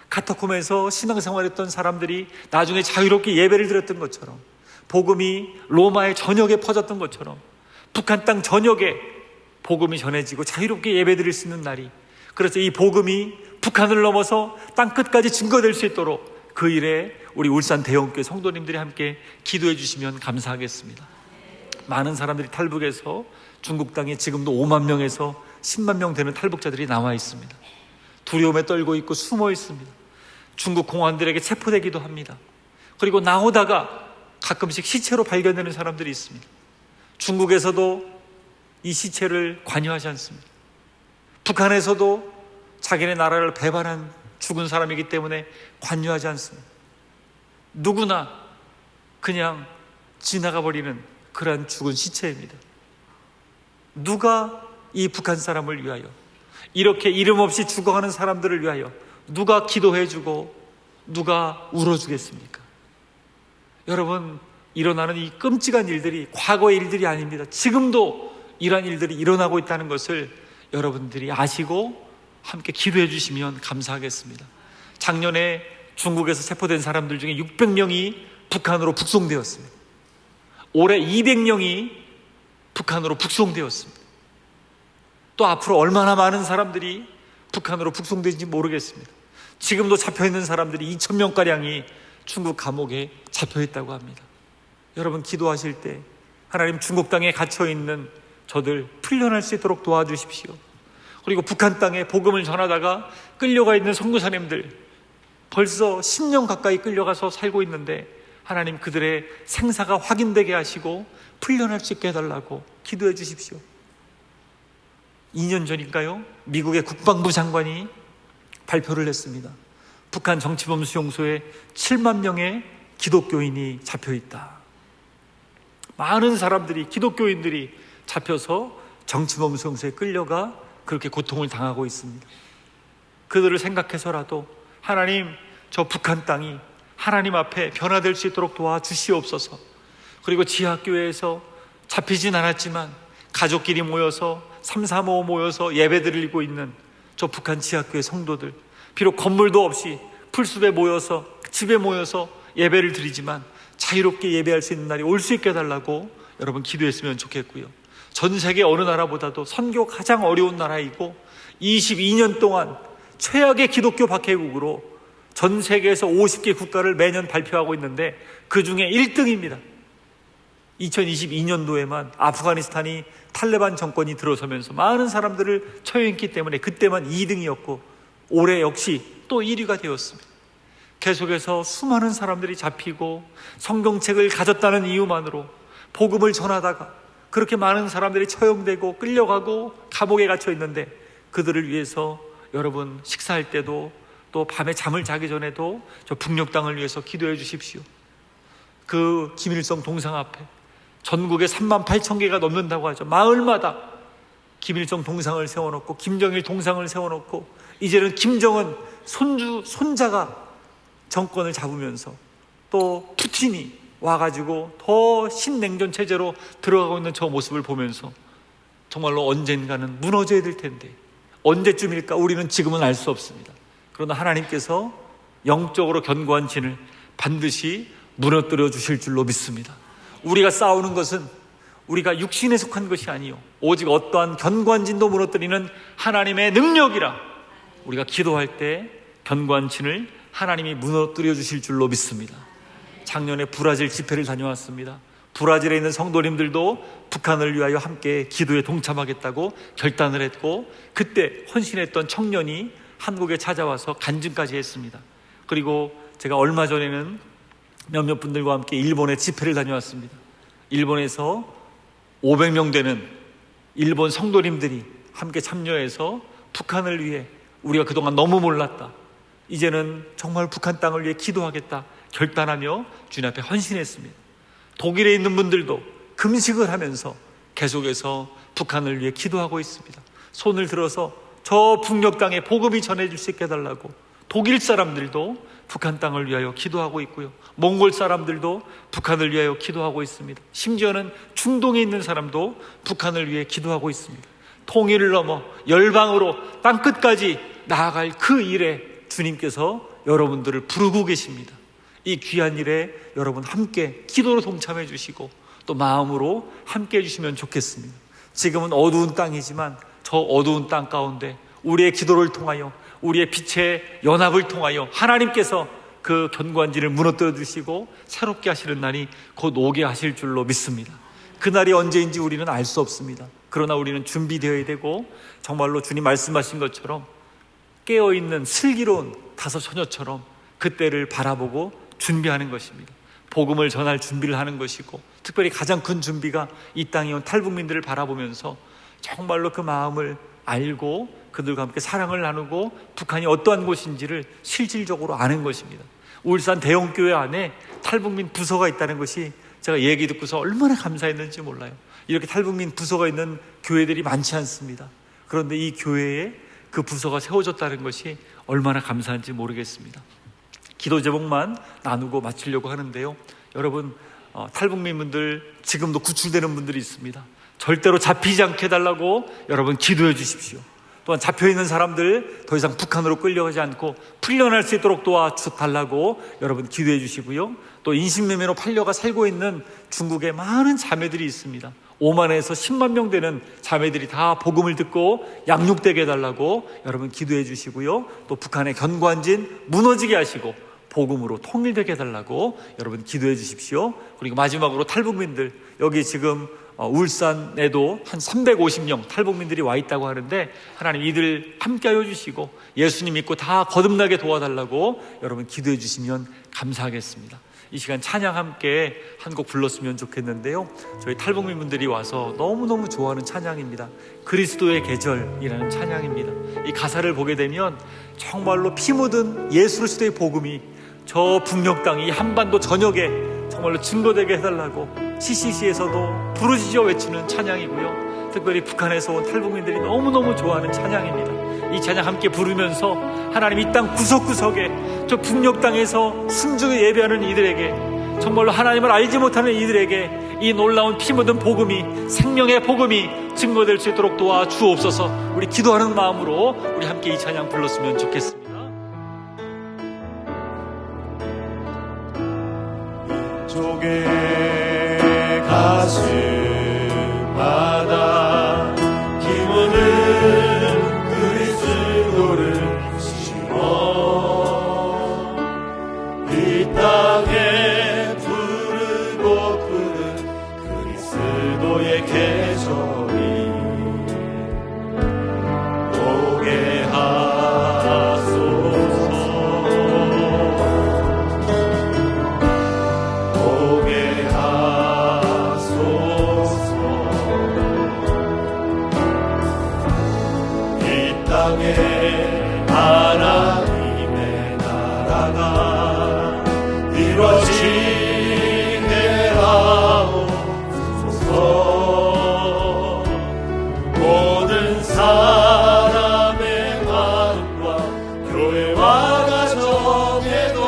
카타콤에서 신앙생활했던 사람들이 나중에 자유롭게 예배를 드렸던 것처럼, 복음이 로마의 전역에 퍼졌던 것처럼 북한 땅 전역에 복음이 전해지고 자유롭게 예배드릴 수 있는 날이, 그래서 이 복음이 북한을 넘어서 땅 끝까지 증거될 수 있도록 그 일에 우리 울산 대형교회 성도님들이 함께 기도해 주시면 감사하겠습니다. 많은 사람들이 탈북해서 중국 땅에 지금도 5만 명에서 10만 명 되는 탈북자들이 나와 있습니다. 두려움에 떨고 있고 숨어 있습니다. 중국 공안들에게 체포되기도 합니다. 그리고 나오다가 가끔씩 시체로 발견되는 사람들이 있습니다. 중국에서도 이 시체를 관여하지 않습니다. 북한에서도 자기네 나라를 배반한 죽은 사람이기 때문에 관여하지 않습니다. 누구나 그냥 지나가 버리는 그러한 죽은 시체입니다. 누가 이 북한 사람을 위하여, 이렇게 이름 없이 죽어가는 사람들을 위하여 누가 기도해주고 누가 울어주겠습니까? 여러분, 일어나는 이 끔찍한 일들이 과거의 일들이 아닙니다. 지금도 이러한 일들이 일어나고 있다는 것을 여러분들이 아시고 함께 기도해 주시면 감사하겠습니다. 작년에 중국에서 체포된 사람들 중에 600명이 북한으로 북송되었습니다. 올해 200명이 북한으로 북송되었습니다. 또 앞으로 얼마나 많은 사람들이 북한으로 북송되는지 모르겠습니다. 지금도 잡혀있는 사람들이 2,000명가량이 중국 감옥에 잡혀있다고 합니다. 여러분, 기도하실 때 하나님, 중국 땅에 갇혀있는 저들 풀려날 수 있도록 도와주십시오. 그리고 북한 땅에 복음을 전하다가 끌려가 있는 선교사님들, 벌써 10년 가까이 끌려가서 살고 있는데 하나님 그들의 생사가 확인되게 하시고 풀려날 수 있게 해달라고 기도해 주십시오. 2년 전인가요? 미국의 국방부 장관이 발표를 했습니다. 북한 정치범 수용소에 7만 명의 기독교인이 잡혀있다. 많은 사람들이, 기독교인들이 잡혀서 정치범 수용소에 끌려가 그렇게 고통을 당하고 있습니다. 그들을 생각해서라도 하나님, 저 북한 땅이 하나님 앞에 변화될 수 있도록 도와주시옵소서. 그리고 지하교회에서 잡히진 않았지만 가족끼리 모여서 3, 4, 5 모여서 예배 드리고 있는 저 북한 지하교회 성도들, 비록 건물도 없이 풀숲에 모여서, 집에 모여서 예배를 드리지만 자유롭게 예배할 수 있는 날이 올 수 있게 해달라고 여러분 기도했으면 좋겠고요. 전 세계 어느 나라보다도 선교 가장 어려운 나라이고 22년 동안 최악의 기독교 박해국으로 전 세계에서 50개 국가를 매년 발표하고 있는데 그 중에 1등입니다. 2022년도에만 아프가니스탄이 탈레반 정권이 들어서면서 많은 사람들을 처형했기 때문에 그때만 2등이었고 올해 역시 또 1위가 되었습니다. 계속해서 수많은 사람들이 잡히고 성경책을 가졌다는 이유만으로 복음을 전하다가 그렇게 많은 사람들이 처형되고 끌려가고 감옥에 갇혀 있는데 그들을 위해서 여러분 식사할 때도 또 밤에 잠을 자기 전에도 저 북녘 땅을 위해서 기도해 주십시오. 그 김일성 동상 앞에 전국에 3만 8천 개가 넘는다고 하죠. 마을마다 김일성 동상을 세워놓고 김정일 동상을 세워놓고 이제는 김정은 손자가 정권을 잡으면서 또 푸틴이 와가지고 더 신냉전 체제로 들어가고 있는 저 모습을 보면서 정말로 언젠가는 무너져야 될 텐데 언제쯤일까 우리는 지금은 알 수 없습니다. 그러나 하나님께서 영적으로 견고한 진을 반드시 무너뜨려 주실 줄로 믿습니다. 우리가 싸우는 것은 우리가 육신에 속한 것이 아니요 오직 어떠한 견고한 진도 무너뜨리는 하나님의 능력이라 우리가 기도할 때 견고한 진을 하나님이 무너뜨려 주실 줄로 믿습니다. 작년에 브라질 집회를 다녀왔습니다. 브라질에 있는 성도님들도 북한을 위하여 함께 기도에 동참하겠다고 결단을 했고 그때 헌신했던 청년이 한국에 찾아와서 간증까지 했습니다. 그리고 제가 얼마 전에는 몇몇 분들과 함께 일본에 집회를 다녀왔습니다. 일본에서 500명 되는 일본 성도님들이 함께 참여해서 북한을 위해 우리가 그동안 너무 몰랐다. 이제는 정말 북한 땅을 위해 기도하겠다 결단하며 주님 앞에 헌신했습니다. 독일에 있는 분들도 금식을 하면서 계속해서 북한을 위해 기도하고 있습니다. 손을 들어서 저 북녘 땅에 복음이 전해질 수 있게 해달라고 독일 사람들도 북한 땅을 위하여 기도하고 있고요. 몽골 사람들도 북한을 위하여 기도하고 있습니다. 심지어는 중동에 있는 사람도 북한을 위해 기도하고 있습니다. 통일을 넘어 열방으로 땅끝까지 나아갈 그 일에 주님께서 여러분들을 부르고 계십니다. 이 귀한 일에 여러분 함께 기도로 동참해 주시고 또 마음으로 함께 해주시면 좋겠습니다. 지금은 어두운 땅이지만 저 어두운 땅 가운데 우리의 기도를 통하여 우리의 빛의 연합을 통하여 하나님께서 그 견고한 진을 무너뜨려 주시고 새롭게 하시는 날이 곧 오게 하실 줄로 믿습니다. 그날이 언제인지 우리는 알 수 없습니다. 그러나 우리는 준비되어야 되고 정말로 주님 말씀하신 것처럼 깨어있는 슬기로운 다섯 처녀처럼 그때를 바라보고 준비하는 것입니다. 복음을 전할 준비를 하는 것이고 특별히 가장 큰 준비가 이 땅에 온 탈북민들을 바라보면서 정말로 그 마음을 알고 그들과 함께 사랑을 나누고 북한이 어떠한 곳인지를 실질적으로 아는 것입니다. 울산 대형교회 안에 탈북민 부서가 있다는 것이 제가 얘기 듣고서 얼마나 감사했는지 몰라요. 이렇게 탈북민 부서가 있는 교회들이 많지 않습니다. 그런데 이 교회에 그 부서가 세워졌다는 것이 얼마나 감사한지 모르겠습니다. 기도 제목만 나누고 마치려고 하는데요. 여러분 탈북민분들 지금도 구출되는 분들이 있습니다. 절대로 잡히지 않게 해달라고 여러분 기도해 주십시오. 또한 잡혀있는 사람들 더 이상 북한으로 끌려가지 않고 풀려날 수 있도록 도와달라고 여러분 기도해 주시고요. 또 인신매매로 팔려가 살고 있는 중국에 많은 자매들이 있습니다. 5만에서 10만 명 되는 자매들이 다 복음을 듣고 양육되게 해달라고 여러분 기도해 주시고요. 또 북한의 견고한 진 무너지게 하시고 복음으로 통일되게 해달라고 여러분 기도해 주십시오. 그리고 마지막으로 탈북민들 여기 지금 울산에도 한 350명 탈북민들이 와 있다고 하는데 하나님 이들 함께 하여 주시고 예수님 믿고 다 거듭나게 도와달라고 여러분 기도해 주시면 감사하겠습니다. 이 시간 찬양 함께 한 곡 불렀으면 좋겠는데요. 저희 탈북민분들이 와서 너무너무 좋아하는 찬양입니다. 그리스도의 계절이라는 찬양입니다. 이 가사를 보게 되면 정말로 피 묻은 예수 그리스도의 복음이 저 북녘 땅, 이 한반도 전역에 정말로 증거되게 해달라고 CCC에서도 부르짖어 외치는 찬양이고요. 특별히 북한에서 온 탈북민들이 너무너무 좋아하는 찬양입니다. 이 찬양 함께 부르면서 하나님 이 땅 구석구석에 저 북녘 땅에서 순종에 예배하는 이들에게, 정말로 하나님을 알지 못하는 이들에게 이 놀라운 피 묻은 복음이, 생명의 복음이 증거될 수 있도록 도와주옵소서. 우리 기도하는 마음으로 우리 함께 이 찬양 불렀으면 좋겠습니다. 민족의 가슴마다 기도는 그리스도를 심어 이 땅에 부르고 부른 그리스도의 계절이 오게 하소서. 오게 하소서. 이 땅에 하나님의 나라가 이루어지게 하옵소서. 모든 사람의 마음과 교회와 가정에도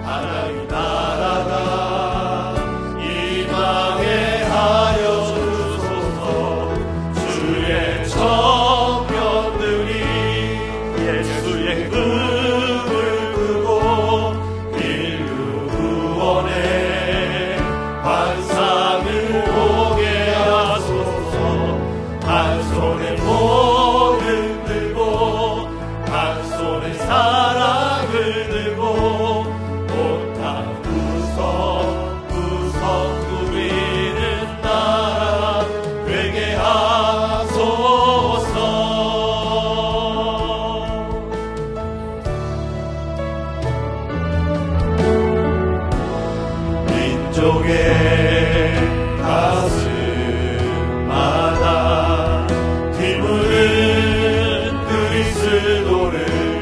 하나님 나라가 임하게 하여 주소서. 주의 청년들이 예수의 꿈을 꾸고 인류 구원의 환상을 보게 하소서. 한 손에 복을 들고 한 손에 사랑을 들고 온땅 구석구석 누리는 나라 되게 하소서. 민족의 가슴마다 기쁘는 그리스도를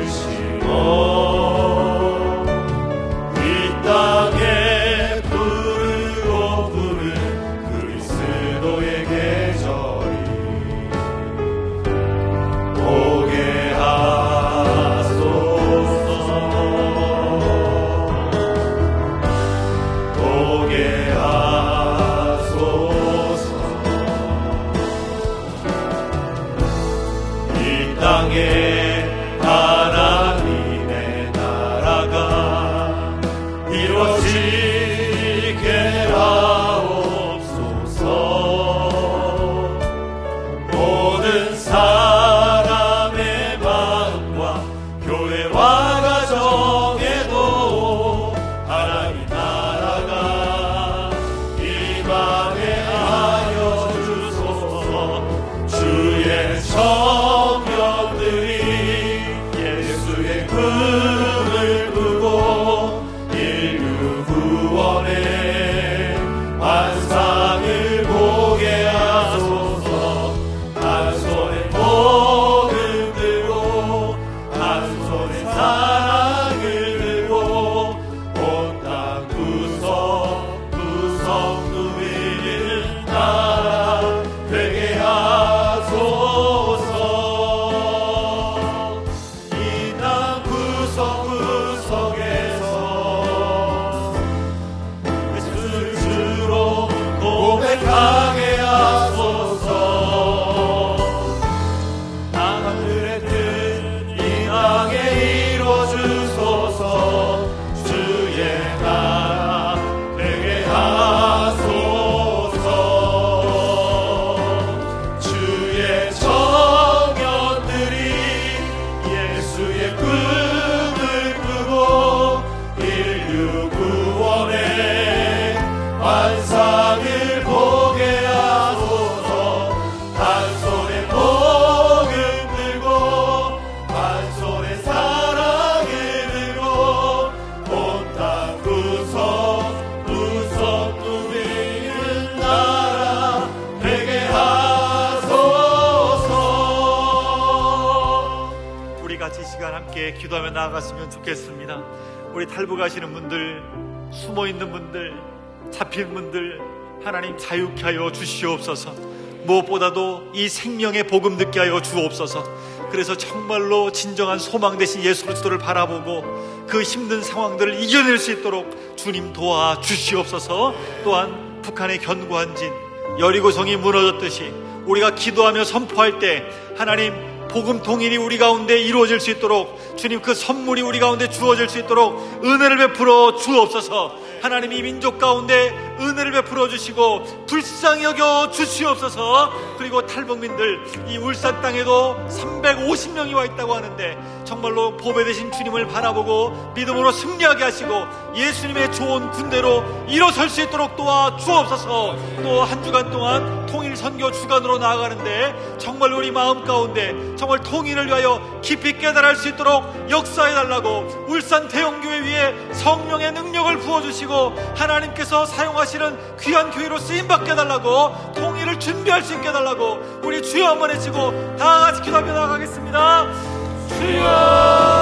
심어 이 땅에 부르고 부른 그리스도의 계절이 오게 하소서. 오게 하소서. 이 땅에 하나님의 나라가 이루어지게 하옵소서. 모든 사람의 마음과 교회와 가정에도 하나님 나라가 임하게 하여 주소서. 주의 청년들이 같이 이 시간 함께 기도하며 나아갔으면 좋겠습니다. 우리 탈북하시는 분들, 숨어있는 분들, 잡힌 분들, 하나님 자유케 하여 주시옵소서. 무엇보다도 이 생명의 복음 듣게 하여 주옵소서. 그래서 정말로 진정한 소망 되신 예수 그리스도를 바라보고 그 힘든 상황들을 이겨낼 수 있도록 주님 도와 주시옵소서. 또한 북한의 견고한 진 여리고성이 무너졌듯이 우리가 기도하며 선포할 때 하나님 복음 통일이 우리 가운데 이루어질 수 있도록 주님 그 선물이 우리 가운데 주어질 수 있도록 은혜를 베풀어 주옵소서. 하나님 이 민족 가운데 은혜를 베풀어 주시고 불쌍히 여겨 주시옵소서. 그리고 탈북민들 이 울산 땅에도 350명이 와 있다고 하는데 정말로 보배 되신 주님을 바라보고 믿음으로 승리하게 하시고 예수님의 좋은 군대로 일어설 수 있도록 도와 주옵소서. 또 한 주간 동안 통일 선교 주간으로 나아가는데 정말 우리 마음 가운데 정말 통일을 위하여 깊이 깨달을 수 있도록 역사해달라고 울산 대형교회 위에 성령의 능력을 부어주시고 하나님께서 사용하시는 귀한 교회로 쓰임받게 해달라고 통일을 준비할 수 있게 해달라고 우리 주여 한번 외치고 다 같이 기도하며 나아가겠습니다. 주여